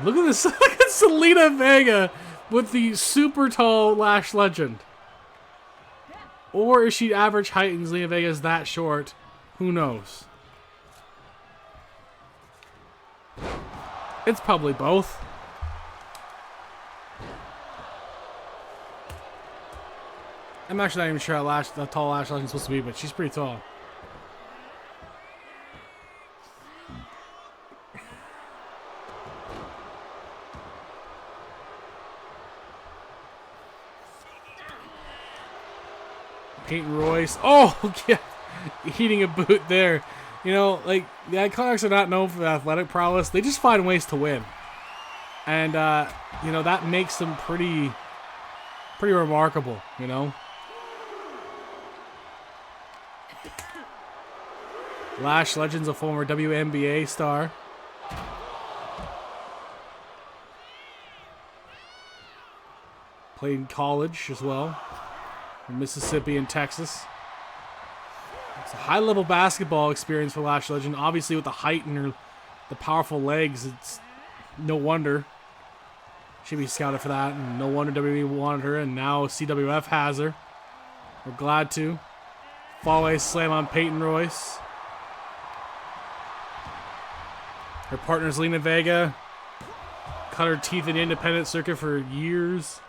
Look at this. Look at Zelina Vega with the super tall Lash Legend. Or is she average height and Zelina Vega is that short? Who knows? It's probably both. I'm actually not even sure how tall Lash Legend's supposed to be, but she's pretty tall. Peyton Royce. Oh, yeah. Eating a boot there. You know, like, the Iconics are not known for athletic prowess. They just find ways to win. And, you know, that makes them pretty remarkable, you know? Lash Legend's a former WNBA star. Played in college as well. In Mississippi and Texas. It's a high-level basketball experience for Lash Legend. Obviously, with the height and the powerful legs, it's no wonder she'd be scouted for that. And no wonder WWE wanted her, and now CWF has her. We're glad to. Fallaway slam on Peyton Royce. Her partner, Zelina Vega, cut her teeth in the independent circuit for years,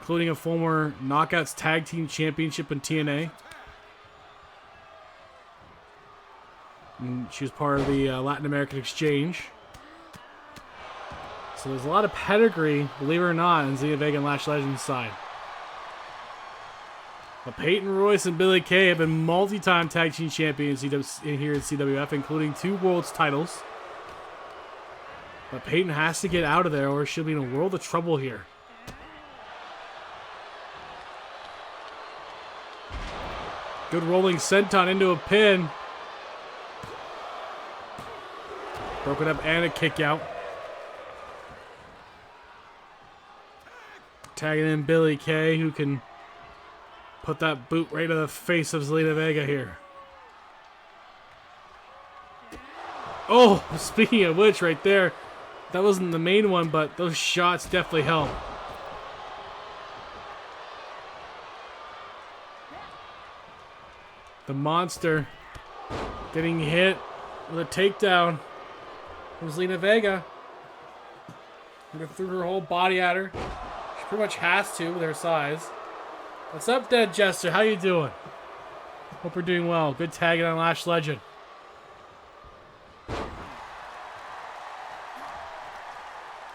including a former Knockouts Tag Team Championship in TNA. And she was part of the Latin American Exchange. So there's a lot of pedigree, believe it or not, on Zelina Vega and Lash Legend's side. But Peyton Royce and Billie Kay have been multi-time tag team champions here at CWF, including 2 world's titles. But Peyton has to get out of there or she'll be in a world of trouble here. Good rolling senton into a pin. Broken up and a kick out. Tagging in Billie Kay, who can put that boot right to the face of Zelina Vega here. Oh, speaking of which, right there, that wasn't the main one, but those shots definitely help. The monster getting hit with a takedown from Zelina Vega. Threw her whole body at her. She pretty much has to with her size. What's up, Dead Jester? How you doing? Hope you're doing well. Good tagging on Lash Legend.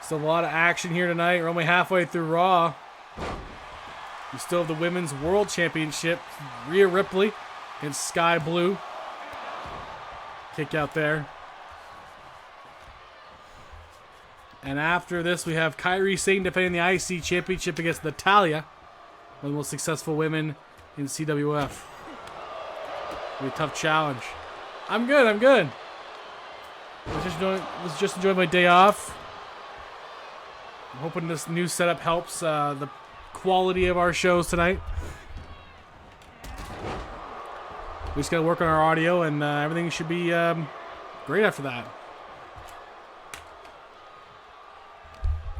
Still a lot of action here tonight. We're only halfway through Raw. We still have the Women's World Championship. Rhea Ripley against Sky Blue. Kick out there. And after this, we have Kairi Sane defending the IC Championship against Natalya, one of the most successful women in CWF. It'll be a tough challenge. I'm good. Was just enjoying my day off. I'm hoping this new setup helps the quality of our shows tonight. We just gotta work on our audio, and everything should be great after that.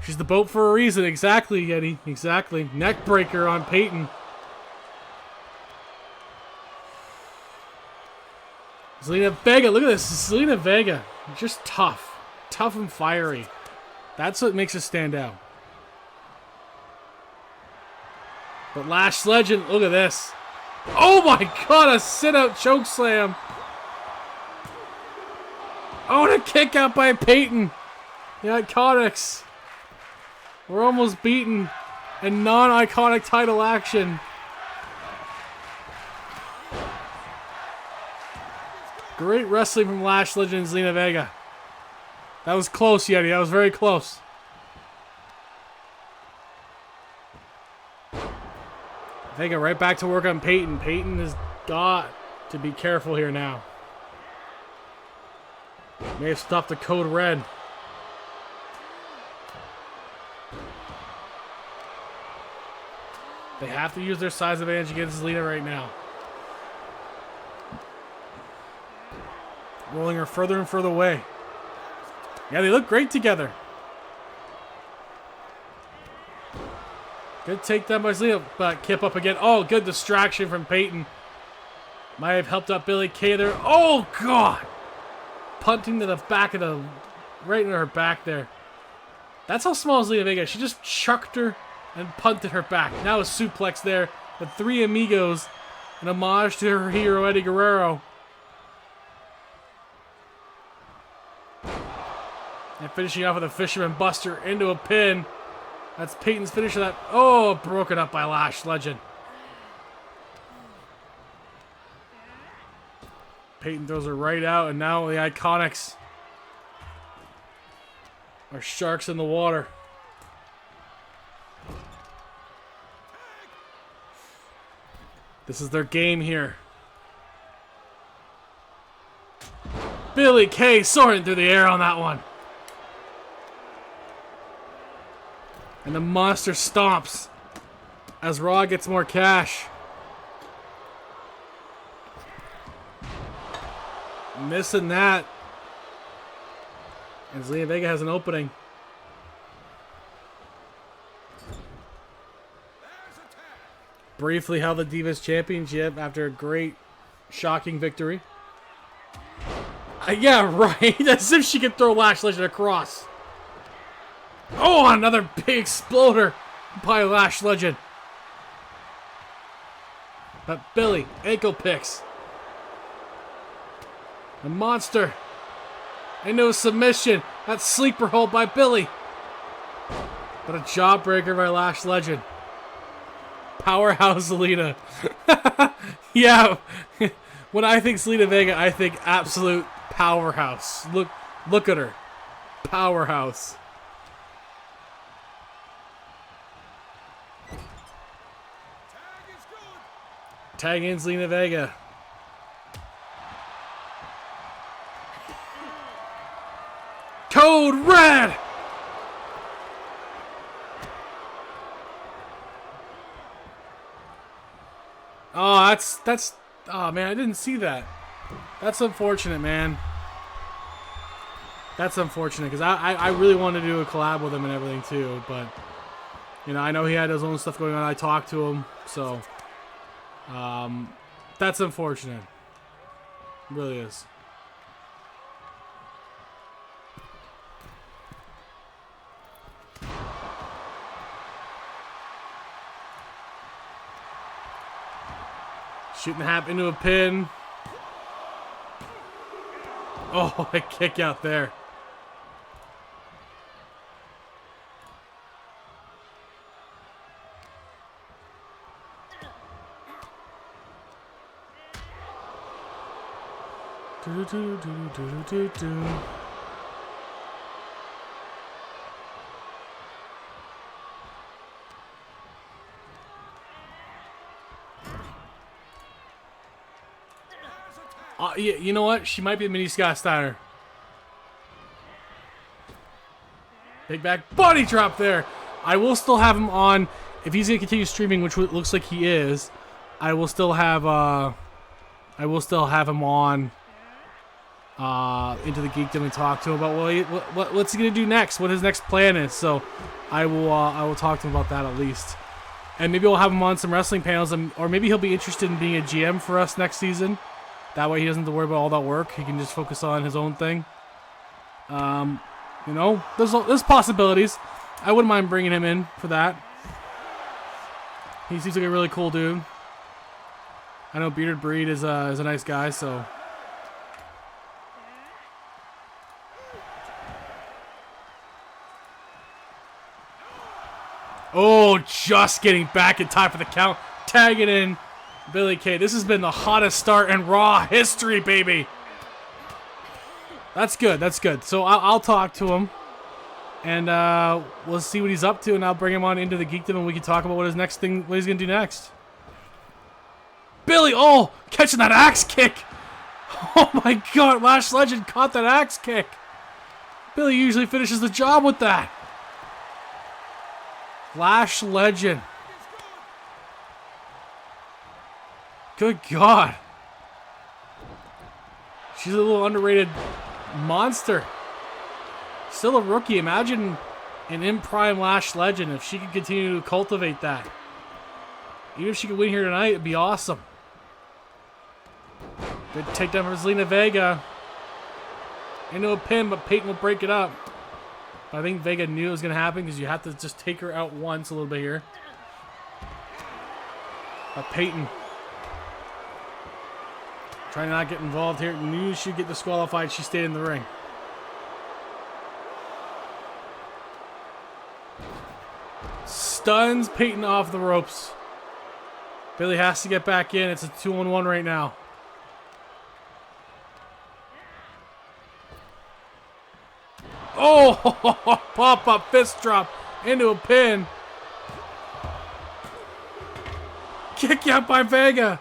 She's the boat for a reason. Exactly, Yeti. Exactly. Neck breaker on Peyton. Zelina Vega. Look at this. Zelina Vega. Just tough. Tough and fiery. That's what makes her stand out. But Lash Legend, look at this. Oh my god, a sit-out choke slam. Oh, and a kick out by Peyton. The Iconics. We're almost beaten in non-iconic title action. Great wrestling from Lash Legend and Zelina Vega. That was close, Yeti. That was very close. Vega right back to work on Peyton. Peyton has got to be careful here now. May have stopped the code red. They have to use their size advantage against Zelina right now. Rolling her further and further away. Yeah, they look great together. Good takedown by Zelina, but Kip up again. Oh, good distraction from Peyton. Might have helped out Billie Kay there. Oh, God. Punting to the back of the... right into her back there. That's how small is Zelina Vega. She just chucked her and punted her back. Now a suplex there. The Three Amigos. An homage to her hero, Eddie Guerrero. And finishing off with a Fisherman Buster into a pin. That's Peyton's finisher. That broken up by Lash Legend. Peyton throws her right out, and now the Iconics are sharks in the water. This is their game here. Billie Kay soaring through the air on that one. And the monster stomps as Raw gets more cash. Missing that. And Zelina Vega has an opening. Briefly held the Divas Championship after a great, shocking victory. Yeah, right. As if she could throw Lash Legend across. Oh, another big exploder by Lash Legend. But Billie, ankle picks. The monster into a submission. That sleeper hold by Billie. But a jawbreaker by Lash Legend. Powerhouse Zelina. Yeah. When I think Zelina Vega, I think absolute powerhouse. Look at her. Powerhouse. Tag in Zelina Vega. Code Red! Oh, that's oh man, I didn't see that. That's unfortunate, man. That's unfortunate because I really wanted to do a collab with him and everything too, but you know, I know he had his own stuff going on. I talked to him, so that's unfortunate. It really is. Shooting the Hap into a pin. Oh, a kick out there. Do, do, do, do, do, do. Yeah, you know what? She might be the mini Scott Steiner. Big back body drop there. I will still have him on if he's gonna continue streaming, which looks like he is. I will still have him on Into the Geekdom and talk to him about what's he gonna do next, what his next plan is. So I will talk to him about that at least, and maybe we'll have him on some wrestling panels, or maybe he'll be interested in being a GM for us next season. That way he doesn't have to worry about all that work. He can just focus on his own thing. You know, there's possibilities. I wouldn't mind bringing him in for that. He seems like a really cool dude. I know Bearded Breed is a nice guy, so. Oh, just getting back in time for the count. Tagging in Billie Kay. This has been the hottest start in Raw history, baby. That's good. That's good. So I'll talk to him, and we'll see what he's up to, and I'll bring him on Into the Geekdom, and we can talk about what he's gonna do next. Billie, oh, catching that axe kick. Oh my God, Lash Legend caught that axe kick. Billie usually finishes the job with that. Lash Legend. Good God. She's a little underrated monster. Still a rookie. Imagine an in-prime Lash Legend if she could continue to cultivate that. Even if she could win here tonight, it'd be awesome. Good takedown for Zelina Vega. Into a pin, but Peyton will break it up. I think Vega knew it was going to happen because you have to just take her out once a little bit here. But Peyton trying to not get involved here. Knew she'd get disqualified. She stayed in the ring. Stuns Peyton off the ropes. Billie has to get back in. It's a 2-on-1 right now. Oh, pop-up fist drop into a pin. Kick out by Vega.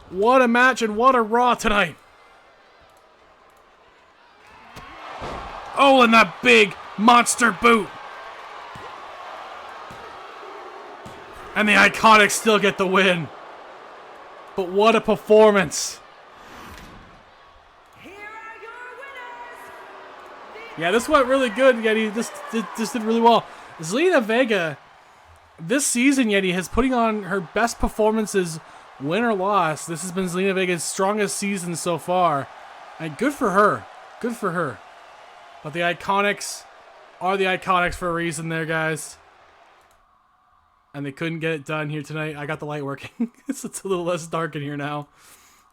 What a match and what a Raw tonight. Oh, and that big monster boot. And the Iconics still get the win. But what a performance. Here are your winners. Yeah, this went really good, Yeti. This did really well. Zelina Vega, this season, Yeti, has putting on her best performances, win or loss. This has been Zelina Vega's strongest season so far. And good for her. Good for her. But the Iconics are the Iconics for a reason there, guys. And they couldn't get it done here tonight. I got the light working. It's a little less dark in here now.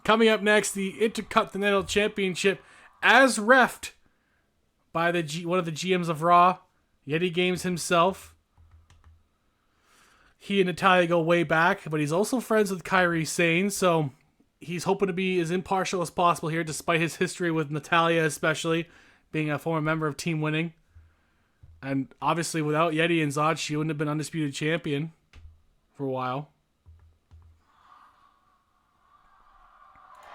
Coming up next, the Intercontinental Championship as refed by one of the GMs of Raw, Yeti Games himself. He and Natalya go way back, but he's also friends with Kairi Sane, so he's hoping to be as impartial as possible here, despite his history with Natalya, especially being a former member of Team Winning. And obviously, without Yeti and Zod, she wouldn't have been undisputed champion for a while.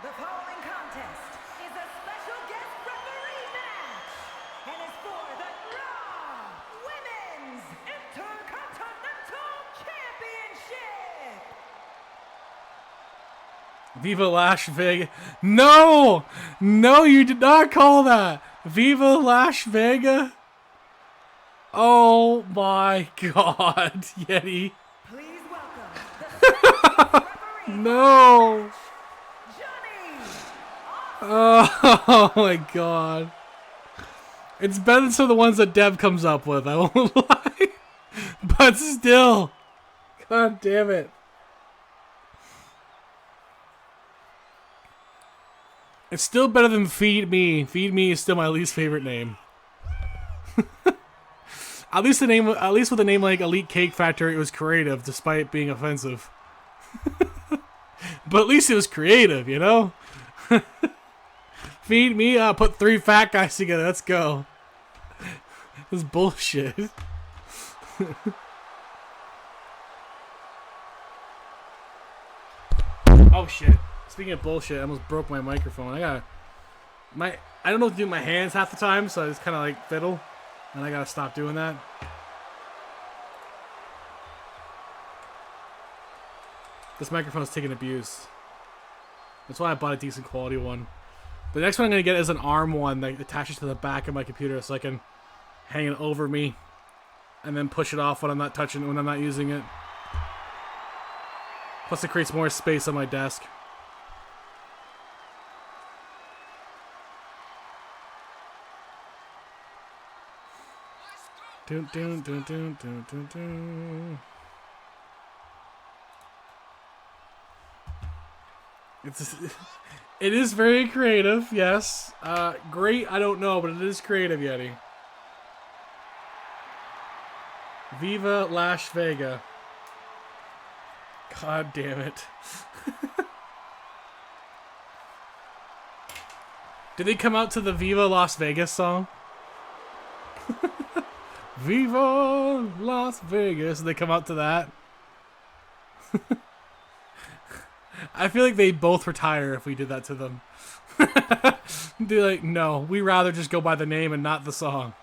The following contest is a special guest referee match and is for the Raw Women's Intercontinental Championship. Viva Lash Vega. No! No, you did not call that. Viva Lash Vega? Oh my god, Yeti. Please welcome the special guest referee, No! Johnny. Oh my god. It's better than some of the ones that Deb comes up with, I won't lie. But still. God damn it. It's still better than Feed Me. Feed Me is still my least favorite name. At least with a name like Elite Cake Factory, it was creative, despite being offensive. But at least it was creative, you know? Feed Me, put 3 fat guys together, let's go. This is bullshit. Oh shit. Speaking of bullshit, I almost broke my microphone. I don't know what to do with my hands half the time, so I just kinda like fiddle. And I gotta stop doing that. This microphone's taking abuse. That's why I bought a decent quality one. The next one I'm gonna get is an arm one that attaches to the back of my computer so I can hang it over me and then push it off when I'm not using it. Plus it creates more space on my desk. Dun, dun, dun, dun, dun, dun, dun. It is very creative, yes. Great, I don't know, but it is creative, Yeti. Viva Lash Vega. God damn it. Did they come out to the Viva Las Vegas song? Viva Las Vegas. They come out to that. I feel like they'd both retire if we did that to them. They're like, no, we rather just go by the name and not the song.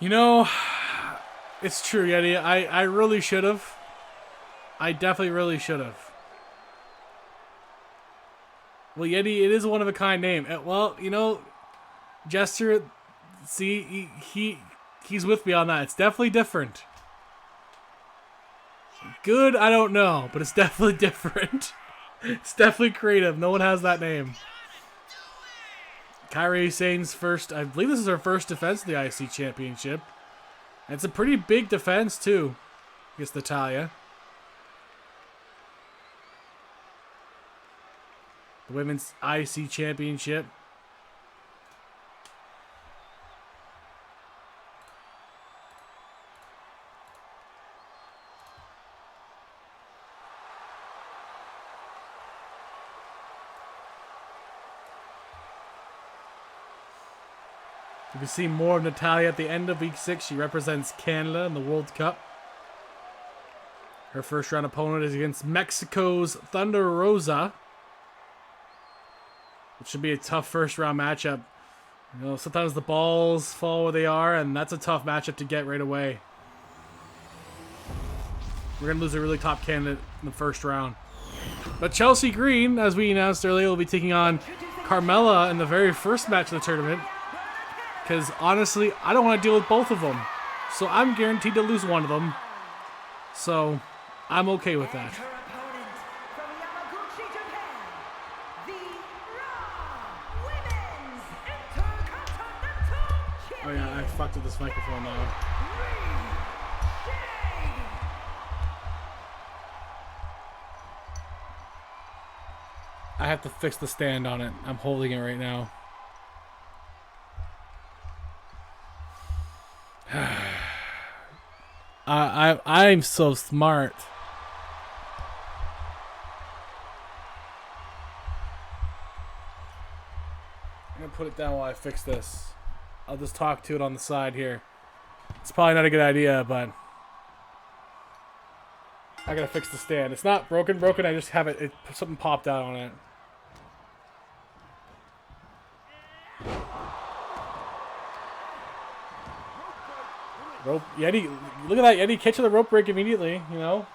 You know, it's true, Yeti. I really should have. I definitely really should have. Well, Yeti, it is a one-of-a-kind name. Well, you know, Jester, see, he's with me on that. It's definitely different. Good, I don't know, but it's definitely different. It's definitely creative. No one has that name. Kairi Sane's first, I believe this is her first defense of the IC Championship. And it's a pretty big defense, too, against Natalya. The Women's IC Championship. You can see more of Natalya at the end of week 6. She represents Canada in the World Cup. Her first round opponent is against Mexico's Thunder Rosa. It should be a tough first round matchup. You know, sometimes the balls fall where they are, and that's a tough matchup to get right away. We're going to lose a really top candidate in the first round. But Chelsea Green, as we announced earlier, will be taking on Carmella in the very first match of the tournament. Because honestly, I don't want to deal with both of them. So I'm guaranteed to lose one of them. So I'm okay with that. Her opponent from Yamaguchi, Japan, the Raw Women's Intercontinental Oh yeah, I fucked with this microphone now. I have to fix the stand on it. I'm holding it right now. I'm so smart. I'm gonna put it down while I fix this. I'll just talk to it on the side here. It's probably not a good idea, but I gotta fix the stand. It's not broken. I just have it. Something popped out on it. Rope Yeti, look at that Yeti catching the rope break immediately. You know.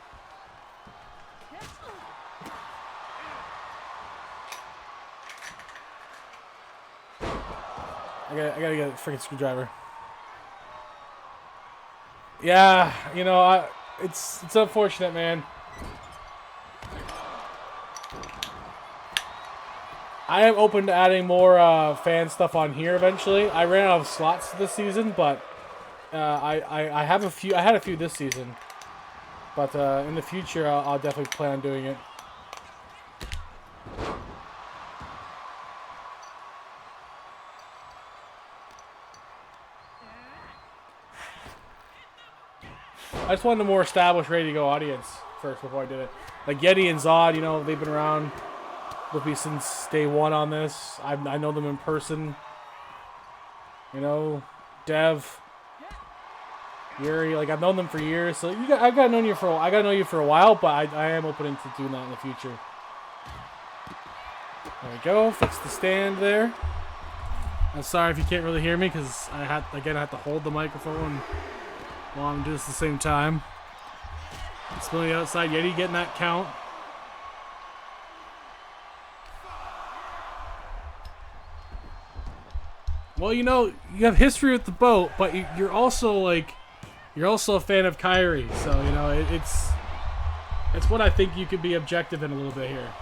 I gotta get a freaking screwdriver. Yeah, you know, it's unfortunate, man. I am open to adding more fan stuff on here eventually. I ran out of slots this season, but I have a few. I had a few this season, but in the future I'll definitely plan on doing it. I just wanted a more established, ready to go audience first before I did it. Like Yeti and Zod, you know, they've been around with me since day one on this. I know them in person. You know, Dev, Yuri, like I've known them for years. So I got to know you for a while, but I am open to doing that in the future. There we go. Fix the stand there. I'm sorry if you can't really hear me because I have to hold the microphone while I'm doing this at the same time. Spilling the outside, Yeti getting that count. Well, you know, you have history with the boat, but you're also a fan of Kyrie, so you know it's what I think you could be objective in a little bit here.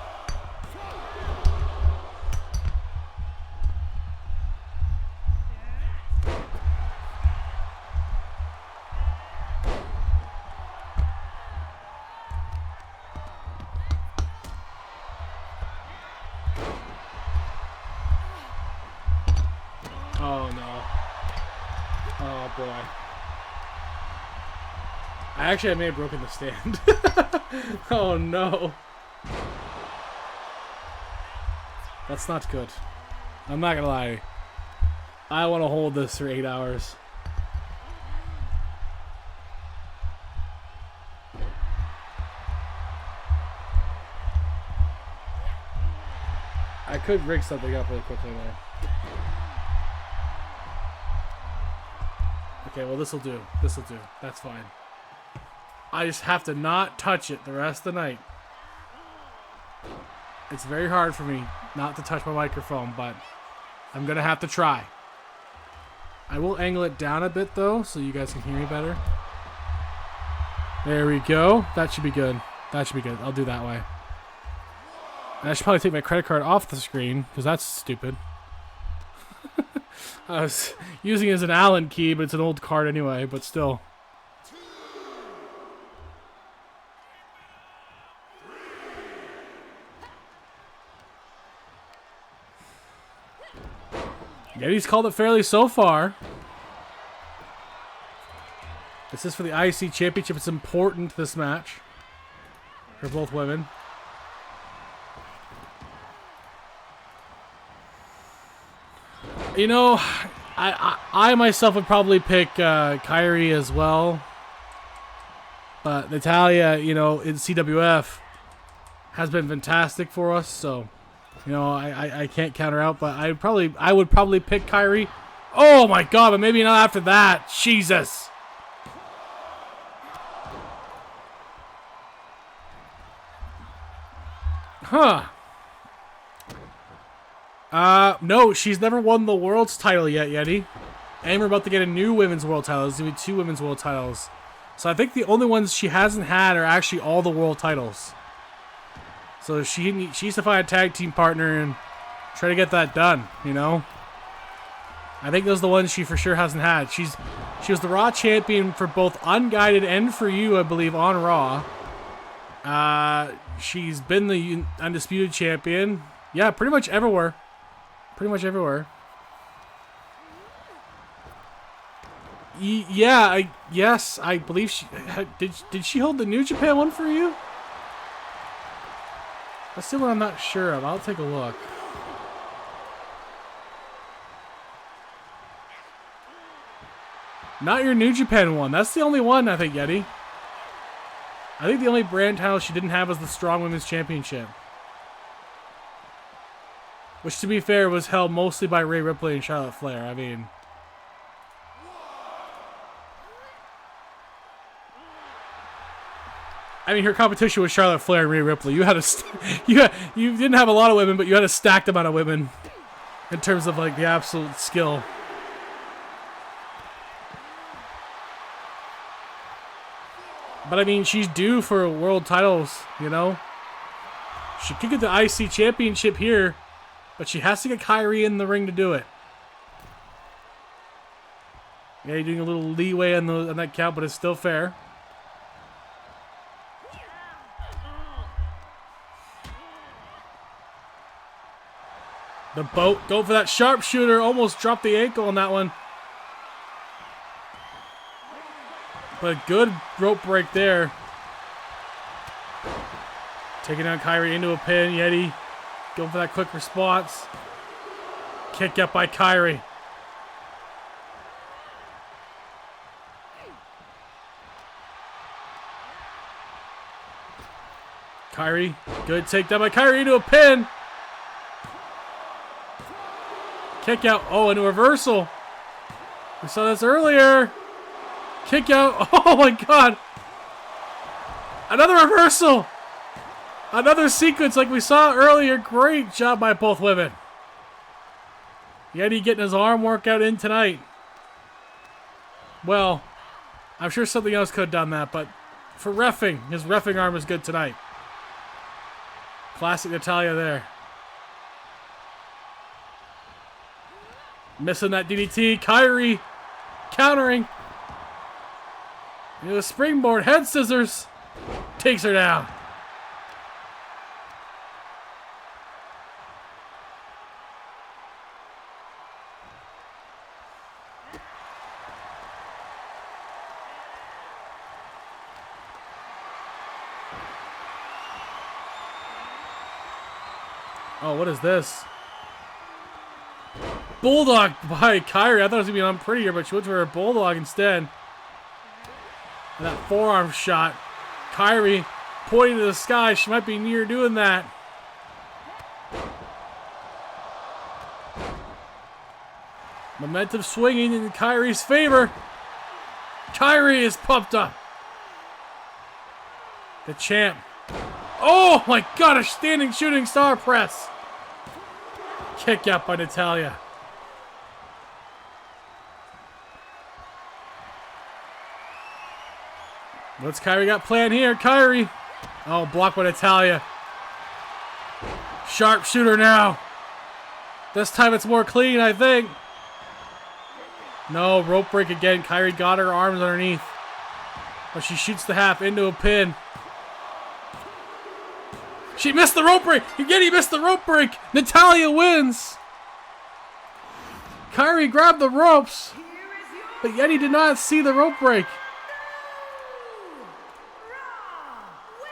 Oh no. Oh boy. I may have broken the stand. Oh no. That's not good. I'm not gonna lie. I want to hold this for 8 hours. I could rig something up really quickly there. Okay, well this'll do. This'll do. That's fine. I just have to not touch it the rest of the night. It's very hard for me not to touch my microphone, but I'm gonna have to try. I will angle it down a bit though, so you guys can hear me better. There we go. That should be good. That should be good. I'll do that way. And I should probably take my credit card off the screen, because that's stupid. I was using it as an Allen key, but it's an old card anyway, but still. Yeti's called it fairly so far. This is for the IC Championship. It's important, this match, for both women. You know, I myself would probably pick Kairi as well. But Natalya, you know, in CWF has been fantastic for us. So, you know, I can't counter out. But I would probably pick Kairi. Oh my God! But maybe not after that. Jesus. Huh. No, she's never won the world's title yet, Yeti. And we're about to get a new women's world title. There's going to be 2 women's world titles. So I think the only ones she hasn't had are actually all the world titles. So she needs to find a tag team partner and try to get that done, you know? I think those are the ones she for sure hasn't had. She was the Raw champion for both Unguided and for you, I believe, on Raw. She's been the Undisputed champion. Yeah, pretty much everywhere. Pretty much everywhere. Yes, I believe she did she hold the New Japan one for you? That's the one I'm not sure of. I'll take a look. Not your New Japan one. That's the only one, I think, Yeti. I think the only brand title she didn't have was the Strong Women's Championship. Which, to be fair, was held mostly by Rhea Ripley and Charlotte Flair. I mean... her competition was Charlotte Flair and Rhea Ripley. You had you didn't have a lot of women, but you had a stacked amount of women in terms of like the absolute skill. But I mean, she's due for world titles, you know. She could get the IC championship here, but she has to get Kairi in the ring to do it. Yeah, you're doing a little leeway on that count, but it's still fair. The boat, go for that sharpshooter. Almost dropped the ankle on that one. But a good rope break there. Taking down Kairi into a pin. Yeti going for that quick response. Kick up by Kairi. Kairi, good takedown by Kairi into a pin. Kick out. Oh, and a reversal. We saw this earlier. Kick out. Oh my God. Another reversal. Another sequence like we saw earlier. Great job by both women. Yeti getting his arm workout in tonight. Well, I'm sure something else could have done that, but for reffing, his reffing arm is good tonight. Classic Natalya there. Missing that DDT. Kairi countering. The springboard head scissors. Takes her down. Oh, what is this? Bulldog by Kairi. I thought it was going to be unprettier, but she went for her bulldog instead. And that forearm shot. Kairi pointing to the sky. She might be near doing that. Momentum swinging in Kairi's favor. Kairi is pumped up. The champ. Oh my God, a standing shooting star press. Kick out by Natalya. What's Kairi got planned here? Kairi. Oh, blocked by Natalya. Sharpshooter now. This time it's more clean, I think. No, rope break again. Kairi got her arms underneath. But she shoots the half into a pin. She missed the rope break. Again, he missed the rope break. Natalya wins. Kairi grabbed the ropes. But Yeti did not see the rope break.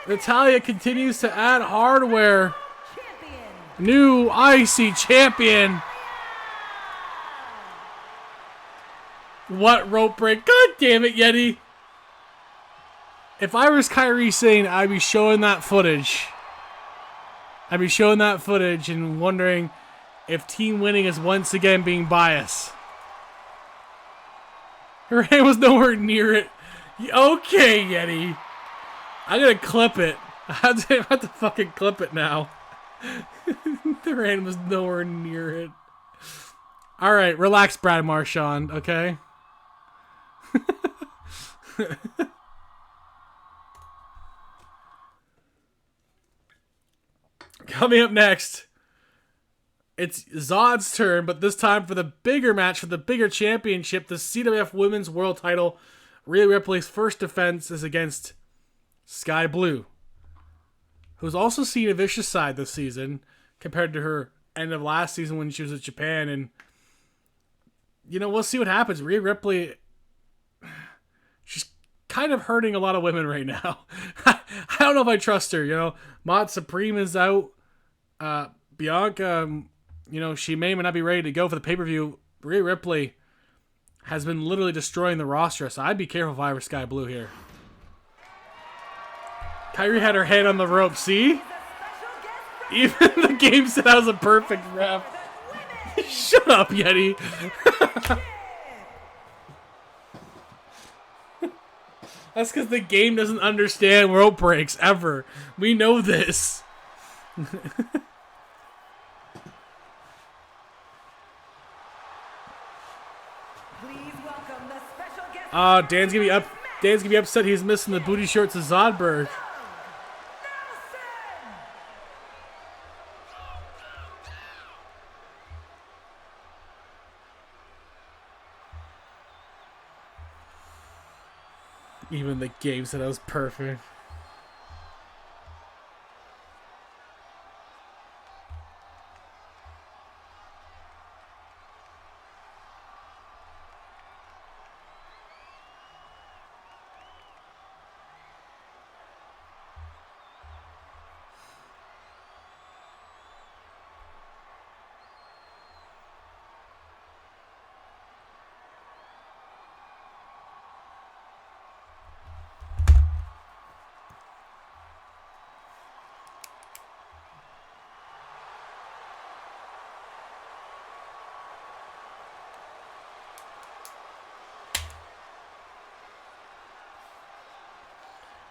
Natalya continues to add hardware. New IC champion. What rope break? God damn it, Yeti. If I was Kairi Sane, I'd be showing that footage. I'd be showing that footage and wondering if team winning is once again being biased. Her hand was nowhere near it. Okay, Yeti. I'm gonna clip it. I have to fucking clip it now. Her hand was nowhere near it. Alright, relax, Brad Marchand, okay? Coming up next, it's Zod's turn, but this time for the bigger match, for the bigger championship, the CWF Women's World Title. Rhea Ripley's first defense is against Sky Blue, who's also seen a vicious side this season compared to her end of last season when she was at Japan. And, you know, we'll see what happens. Rhea Ripley, she's kind of hurting a lot of women right now. I don't know if I trust her, you know. Mont Supreme is out. Bianca, you know, she may or may not be ready to go for the pay-per-view. Rhea Ripley has been literally destroying the roster, so I'd be careful if I were Sky Blue here. Kairi had her hand on the rope, see? Even the game said that was a perfect ref. Shut up, Yeti. That's because the game doesn't understand rope breaks, ever. We know this. Dan's gonna be upset he's missing the booty shorts of Zodberg. Even the game said that was perfect.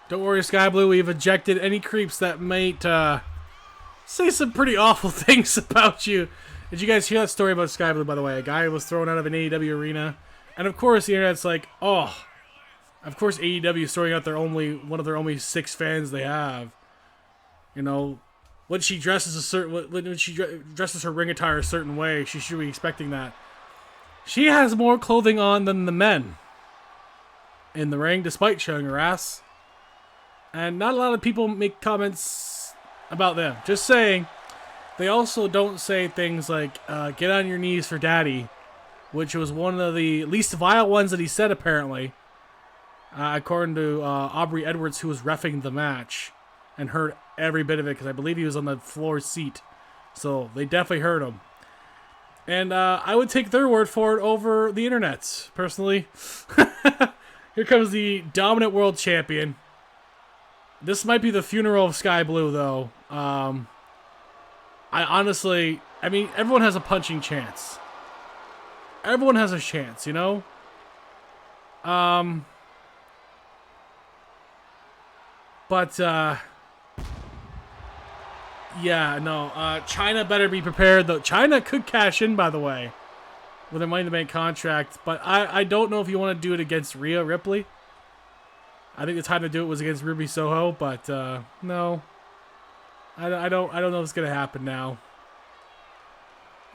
Don't worry, Sky Blue. We've ejected any creeps that might say some pretty awful things about you. Did you guys hear that story about Sky Blue, by the way? A guy was thrown out of an AEW arena. And of course, the internet's like, oh, of course AEW is throwing out one of their only 6 fans they have. You know, when she dresses dresses her ring attire a certain way, she should be expecting that. She has more clothing on than the men in the ring, despite showing her ass. And not a lot of people make comments about them. Just saying. They also don't say things like, get on your knees for daddy, which was one of the least vile ones that he said, apparently. According to Aubrey Edwards, who was reffing the match and heard every bit of it, because I believe he was on the floor seat. So they definitely heard him. And I would take their word for it over the internet's, personally. Here comes the dominant world champion. This might be the funeral of Sky Blue, though. I mean, everyone has a punching chance. Everyone has a chance, you know? Yeah, no. China better be prepared, though. China could cash in, by the way, with a Money in the Bank contract. But I don't know if you want to do it against Rhea Ripley. I think the time to do it was against Ruby Soho, but no. I don't know if it's gonna happen now.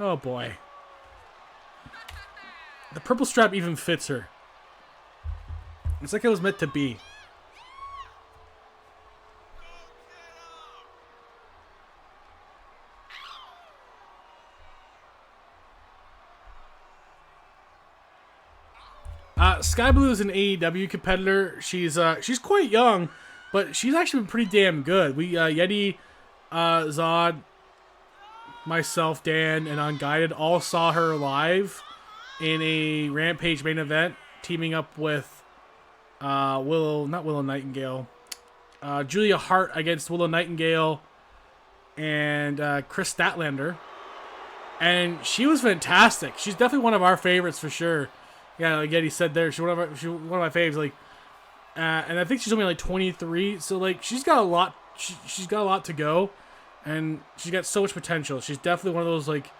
Oh boy. The purple strap even fits her. It's like it was meant to be. Sky Blue is an AEW competitor. She's quite young, but she's actually been pretty damn good. We Yeti, Zod, myself, Dan, and Unguided all saw her live in a Rampage main event, teaming up with not Willow Nightingale, Julia Hart against Willow Nightingale and Chris Statlander. And she was fantastic. She's definitely one of our favorites for sure. Yeah, like Eddie said there, she's one of my faves. Like, and I think she's only like 23, so like she's got a lot. She's got a lot to go, and she's got so much potential. She's definitely one of those like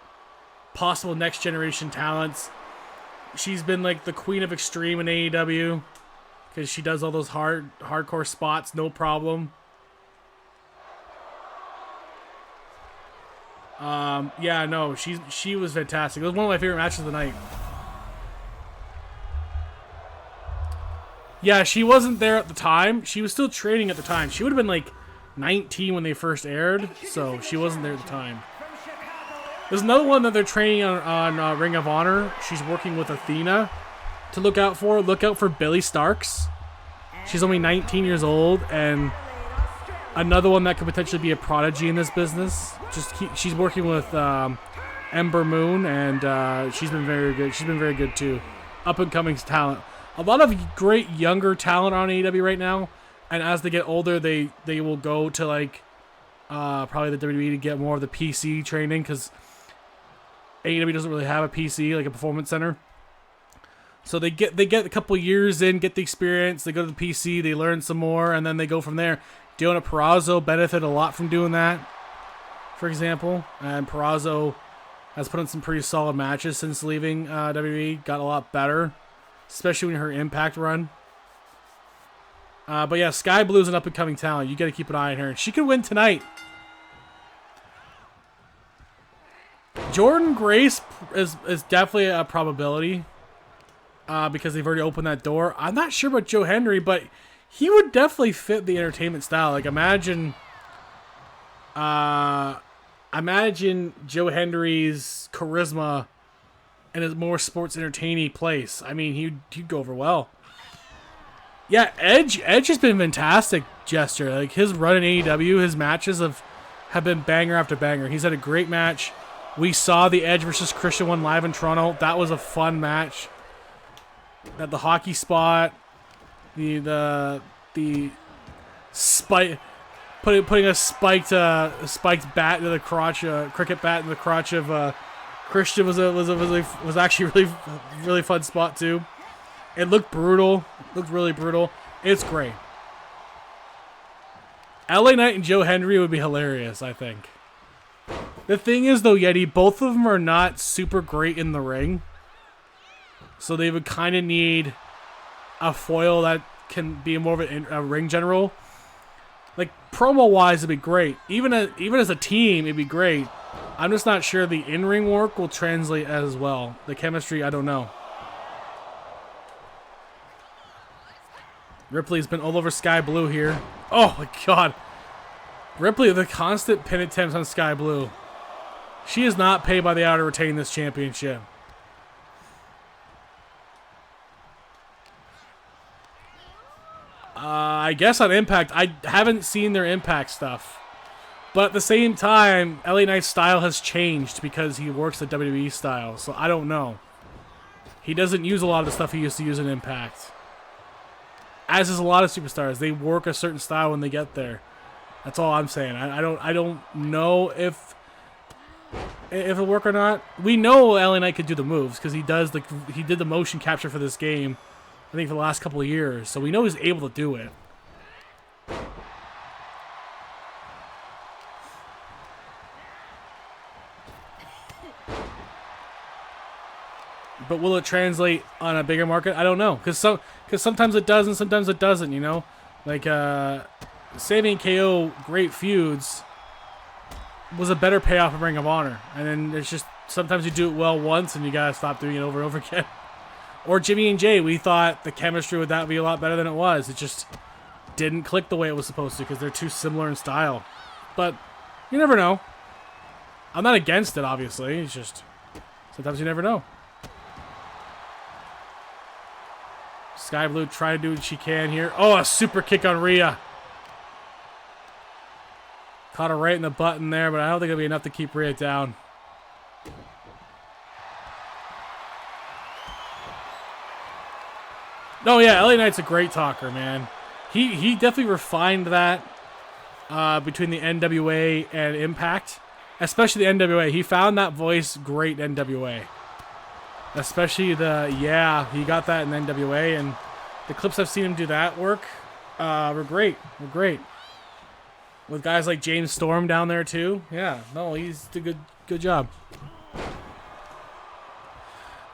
possible next generation talents. She's been like the queen of extreme in AEW because she does all those hardcore spots, no problem. Yeah, no, she was fantastic. It was one of my favorite matches of the night. Yeah, she wasn't there at the time. She was still training at the time. She would have been like 19 when they first aired, so she wasn't there at the time. There's another one that they're training on Ring of Honor. She's working with Athena to look out for. Look out for Billy Starks. She's only 19 years old, and another one that could potentially be a prodigy in this business. She's working with Ember Moon, and she's been very good. She's been very good too. Up and coming talent. A lot of great younger talent on AEW right now, and as they get older, they will go to like probably the WWE to get more of the PC training because AEW doesn't really have a PC like a performance center. So they get a couple years in, get the experience. They go to the PC, they learn some more, and then they go from there. Deonna Purrazzo benefited a lot from doing that, for example. And Purrazzo has put on some pretty solid matches since leaving WWE. Got a lot better, especially in her Impact run. But yeah, Sky Blue's an up-and-coming talent. You got to keep an eye on her. She could win tonight. Jordan Grace is definitely a probability because they've already opened that door. I'm not sure about Joe Hendry, but he would definitely fit the entertainment style. Like, imagine Joe Hendry's charisma in a more sports entertaining place. I mean, he'd go over well. Yeah, Edge has been fantastic, Jester. Like, his run in AEW, his matches have been banger after banger. He's had a great match. We saw the Edge versus Christian one live in Toronto. That was a fun match. At the hockey spot, the spike, putting a spiked bat into the crotch, cricket bat in the crotch of Christian was actually really fun spot too. It looked brutal. Looked really brutal. It's great. LA Knight and Joe Hendry would be hilarious, I think. The thing is, though, Yeti, both of them are not super great in the ring. So they would kind of need a foil that can be more of a ring general. Like, promo-wise, it'd be great. Even as a team, it'd be great. I'm just not sure the in-ring work will translate as well. The chemistry, I don't know. Ripley's been all over Sky Blue here. Oh, my God. Ripley, the constant pin attempts on Sky Blue. She is not paid by the hour to retain this championship. I guess on Impact, I haven't seen their Impact stuff. But at the same time, LA Knight's style has changed because he works the WWE style. So I don't know. He doesn't use a lot of the stuff he used to use in Impact. As is a lot of superstars. They work a certain style when they get there. That's all I'm saying. I don't know if it'll work or not. We know LA Knight could do the moves because he did the motion capture for this game, I think, for the last couple of years. So we know he's able to do it. But will it translate on a bigger market? I don't know. Because sometimes it does and sometimes it doesn't, you know? Like, Sami and KO, great feuds, was a better payoff of Ring of Honor. And then it's just, sometimes you do it well once and you gotta stop doing it over and over again. Or Jimmy and Jay, we thought the chemistry with that be a lot better than it was. It just didn't click the way it was supposed to because they're too similar in style. But you never know. I'm not against it, obviously. It's just, sometimes you never know. Sky Blue trying to do what she can here. Oh, a super kick on Rhea. Caught her right in the button there, but I don't think it'll be enough to keep Rhea down. Oh yeah, LA Knight's a great talker, man. He definitely refined that between the NWA and Impact, especially the NWA. He found that voice great in NWA, especially he got that in NWA, and the clips I've seen him do that work were great. With guys like James Storm down there too. Yeah, no, he's did a good job.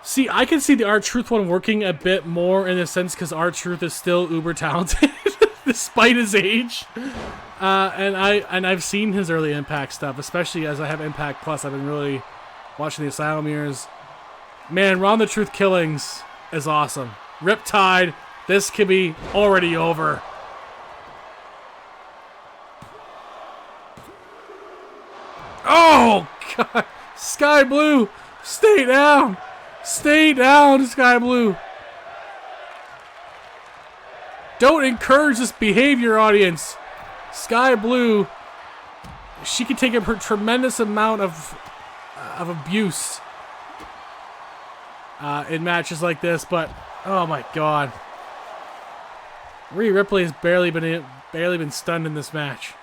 See, I can see the R-Truth one working a bit more in a sense because R-Truth is still uber talented despite his age. And I've seen his early Impact stuff, especially as I have Impact Plus. I've been really watching the Asylum years. Man, Ron the Truth Killings is awesome. Riptide, this could be already over. Oh, God. Sky Blue, stay down. Stay down, Sky Blue. Don't encourage this behavior, audience. Sky Blue, she can take a tremendous amount of abuse in matches like this, but oh my God, Rhea Ripley has barely been stunned in this match.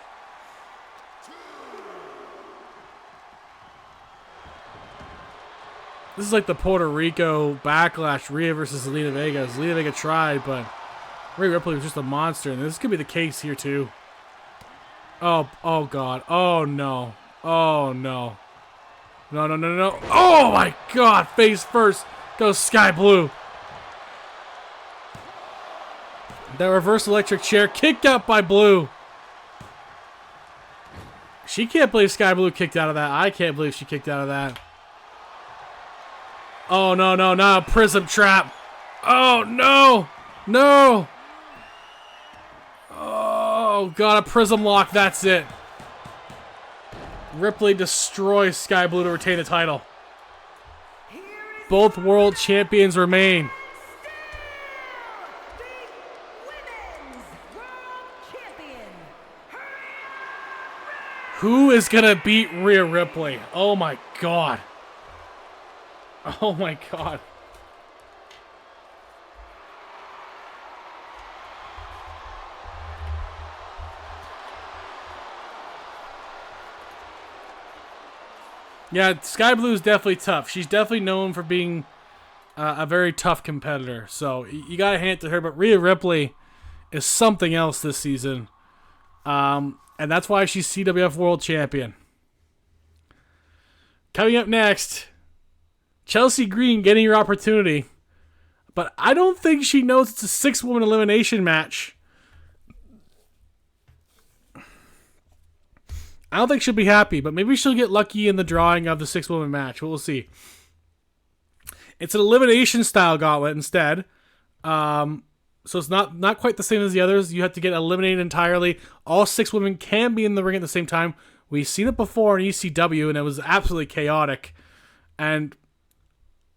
This is like the Puerto Rico backlash, Rhea versus Zelina Vega. Zelina Vega tried, but Rhea Ripley was just a monster, and this could be the case here too. Oh God. Oh no. Oh no. No. Oh my God. Face first goes Sky Blue. That reverse electric chair kicked out by Blue. She can't believe Sky Blue kicked out of that. I can't believe she kicked out of that. Oh no, not a prism trap. Oh no. No. Oh God, a prism lock, that's it. Ripley destroys Sky Blue to retain the title. Both world champions remain. Who is gonna beat Rhea Ripley? Oh my God. Oh my God. Yeah, Sky Blue is definitely tough. She's definitely known for being a very tough competitor. So you got to hand it to her. But Rhea Ripley is something else this season. And that's why she's CWF World Champion. Coming up next, Chelsea Green getting her opportunity. But I don't think she knows it's a 6-woman elimination match. I don't think she'll be happy, but maybe she'll get lucky in the drawing of the 6-woman match. We'll see. It's an elimination style gauntlet instead. So it's not quite the same as the others. You have to get eliminated entirely. All 6 women can be in the ring at the same time. We've seen it before in ECW, and it was absolutely chaotic. And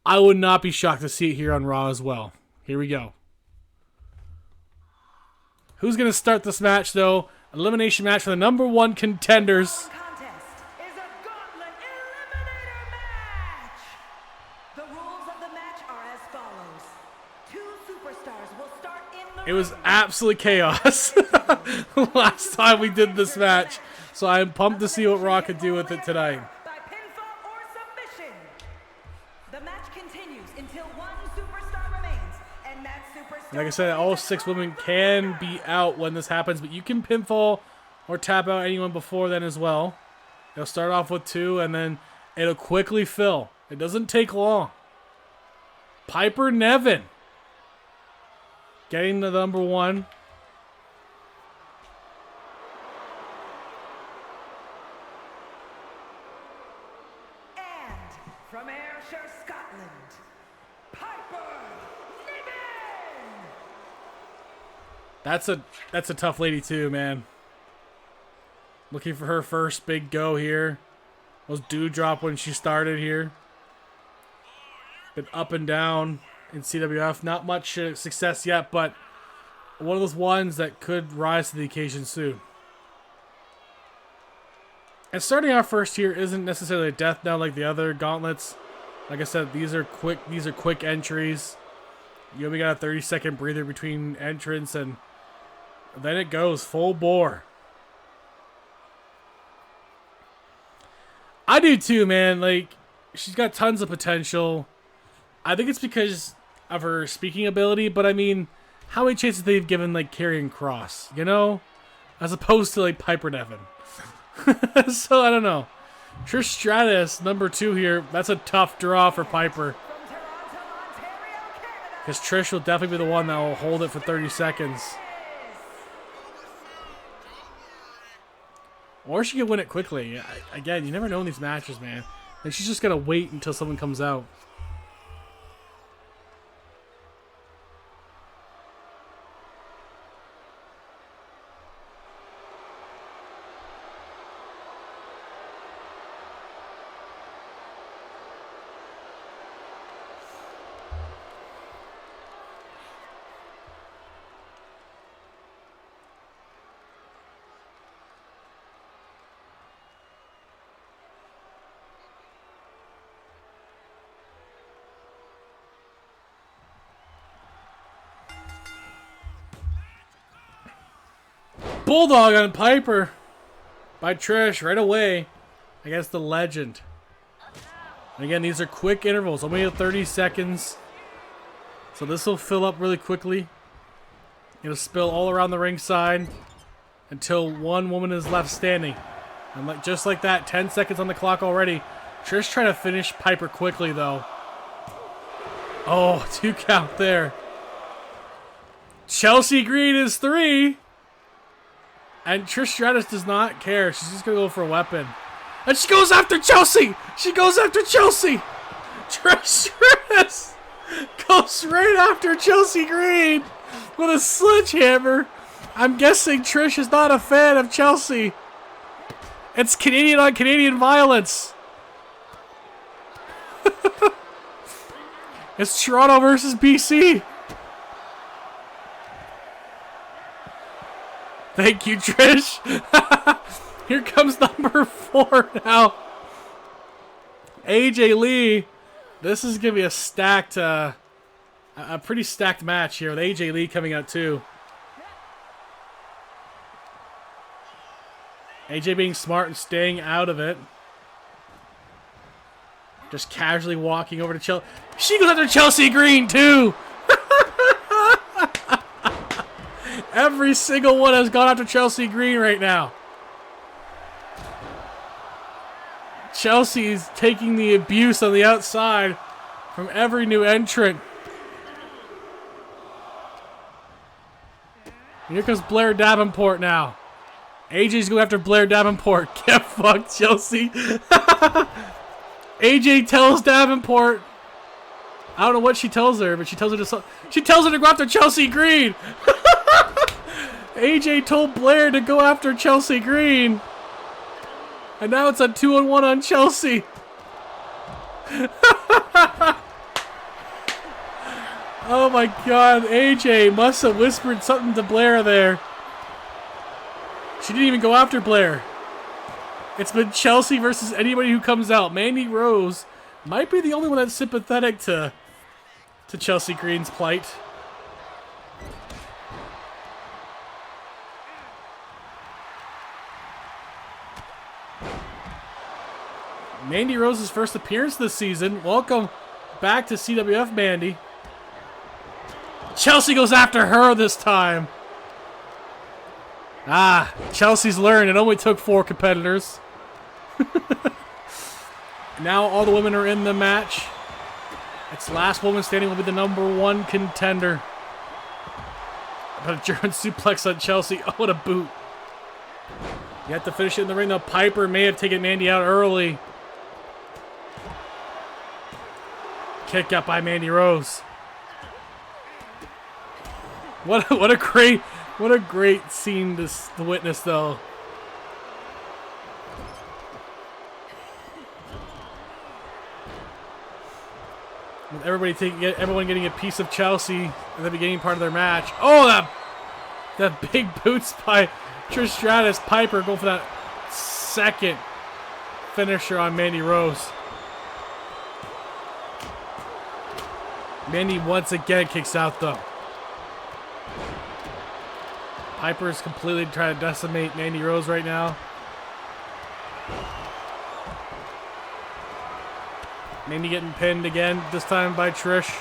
I would not be shocked to see it here on Raw as well. Here we go. Who's going to start this match, though? Elimination match for the #1 contenders. Contest is a gauntlet eliminator match. The rules of the match are as follows. 2 superstars will start in the It was ring. absolute chaos last time we did this match. So I'm pumped to see what Raw could do with it tonight. By pinfall or submission. The match continues until 1 superstar remains, and that superstar. Like I said, all 6 women can be out when this happens, but you can pinfall or tap out anyone before then as well. It'll start off with 2, and then it'll quickly fill. It doesn't take long. Piper Niven getting the #1. And from Ayrshire, Scotland, Piper Niven. That's a tough lady too, man. Looking for her first big go here. Was Dewdrop when she started here. Been up and down in CWF. Not much success yet, but one of those ones that could rise to the occasion soon. And starting out first here isn't necessarily a death knell like the other gauntlets. Like I said, these are quick entries. We got a 30-second breather between entrance, and then it goes full bore. I do too, man. Like, she's got tons of potential. I think it's because of her speaking ability, but I mean, how many chances they've given, like, Karrion Kross, you know? As opposed to, like, Piper Niven. So, I don't know. Trish Stratus, number 2 here. That's a tough draw for Piper. Because Trish will definitely be the one that will hold it for 30 seconds. Or she could win it quickly. Again, you never know in these matches, man. And she's just going to wait until someone comes out. Bulldog on Piper by Trish right away against the Legend. And again, these are quick intervals, only 30 seconds. So this will fill up really quickly. It'll spill all around the ringside until one woman is left standing. And just like that, 10 seconds on the clock already. Trish trying to finish Piper quickly, though. Oh, 2 count there. Chelsea Green is 3. And Trish Stratus does not care. She's just going to go for a weapon. And she goes after Chelsea! She goes after Chelsea! Trish Stratus goes right after Chelsea Green with a sledgehammer. I'm guessing Trish is not a fan of Chelsea. It's Canadian on Canadian violence. It's Toronto versus BC. Thank you, Trish. Here comes number 4 now. AJ Lee. This is going to be a pretty stacked match here with AJ Lee coming out too. AJ being smart and staying out of it. Just casually walking over to Chelsea. She goes after Chelsea Green too. Every single one has gone after Chelsea Green right now. Chelsea's taking the abuse on the outside from every new entrant. And here comes Blair Davenport now. AJ's going after Blair Davenport. Get fucked, Chelsea. AJ tells Davenport. I don't know what she tells her, but she tells her to go after Chelsea Green. AJ told Blair to go after Chelsea Green. And now it's a 2-on-1 on Chelsea. Oh my god, AJ must have whispered something to Blair there. She didn't even go after Blair. It's been Chelsea versus anybody who comes out. Mandy Rose might be the only one that's sympathetic to Chelsea Green's plight. Mandy Rose's first appearance this season. Welcome back to CWF, Mandy. Chelsea goes after her this time. Chelsea's learned. It only took 4 competitors. Now all the women are in the match. Its last woman standing will be the number 1 contender. But a German suplex on Chelsea. Oh, what a boot. You have to finish it in the ring, though. Piper may have taken Mandy out early. Kick up by Mandy Rose. What a great scene to witness, though. With everyone getting a piece of Chelsea at the beginning part of their match. Oh, that big boots by Trish Stratus. Piper going for that second finisher on Mandy Rose. Mandy once again kicks out, though. Piper's completely trying to decimate Mandy Rose right now. Mandy getting pinned again, this time by Trish.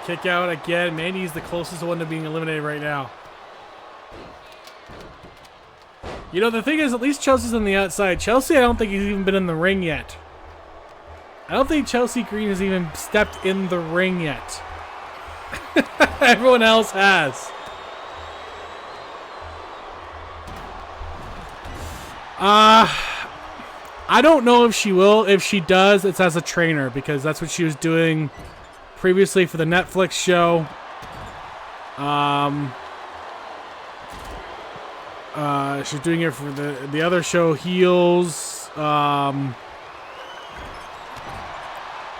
Kick out again. Mandy's the closest one to being eliminated right now. You know, the thing is, at least Chelsea's on the outside. Chelsea, I don't think he's even been in the ring yet. I don't think Chelsea Green has even stepped in the ring yet. Everyone else has. I don't know if she will. If she does, it's as a trainer, because that's what she was doing previously for the Netflix show. She's doing it for the other show, Heels.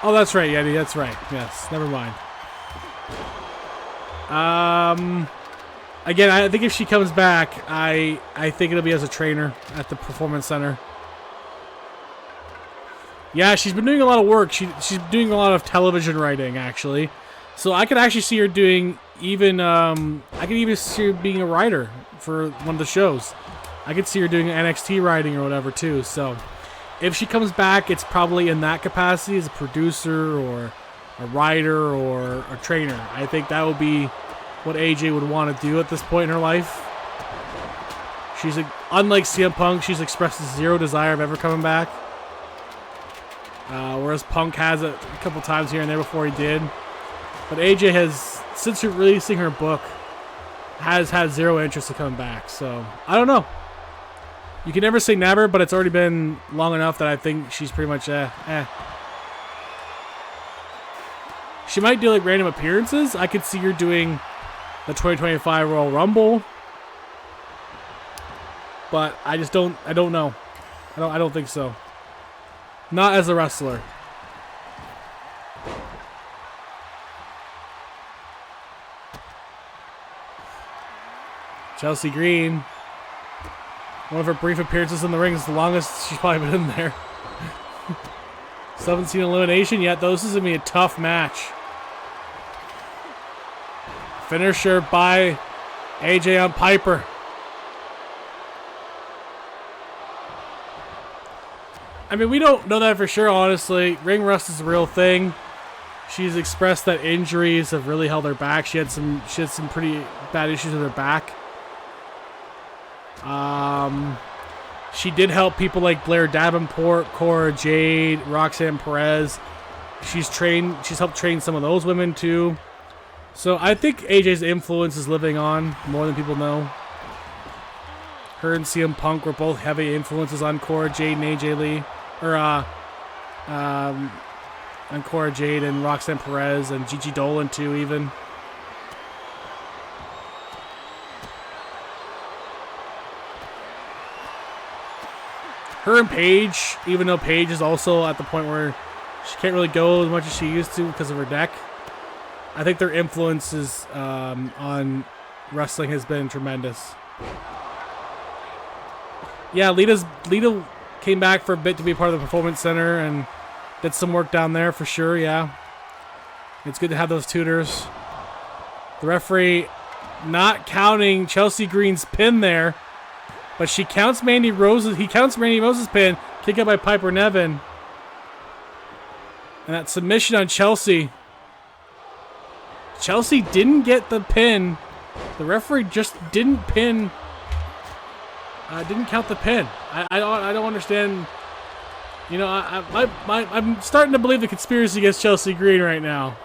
Oh, that's right, Yeti. That's right. Yes, never mind. Again, I think if she comes back, I think it'll be as a trainer at the Performance Center. Yeah, she's been doing a lot of work. She's doing a lot of television writing, actually. So I could actually see her doing even, I could even see her being a writer for one of the shows. I could see her doing NXT writing or whatever, too. So if she comes back, it's probably in that capacity as a producer or a writer or a trainer. I think that would be what AJ would want to do at this point in her life. She's unlike CM Punk, she's expressed zero desire of ever coming back. Whereas Punk has it a couple times here and there before he did. But AJ has, since releasing her book, has had zero interest in coming back. So, I don't know. You can never say never, but it's already been long enough that I think she's pretty much She might do like random appearances. I could see her doing the 2025 Royal Rumble. But I just don't know. I don't think so. Not as a wrestler. Chelsea Green. One of her brief appearances in the ring is the longest she's probably been in there. 17 elimination, yet this is going to be a tough match. Finisher by AJ on Piper. I mean, we don't know that for sure, honestly. Ring rust is a real thing. She's expressed that injuries have really held her back. She had some pretty bad issues with her back. She did help people like Blair Davenport, Cora Jade, Roxanne Perez. She's helped train some of those women too. So I think AJ's influence is living on more than people know. Her and CM Punk were both heavy influences on Cora Jade and AJ Lee. On Cora Jade and Roxanne Perez and Gigi Dolan too, even. Her and Paige, even though Paige is also at the point where she can't really go as much as she used to because of her neck, I think their influences on wrestling has been tremendous. Yeah, Lita came back for a bit to be part of the Performance Center and did some work down there for sure, yeah. It's good to have those tutors. The referee not counting Chelsea Green's pin there, but he counts Mandy Rose's pin, kick out by Piper Niven. And that submission on Chelsea. Chelsea didn't get the pin. The referee just didn't pin. Didn't count the pin. I don't understand. You know, I'm starting to believe the conspiracy against Chelsea Green right now.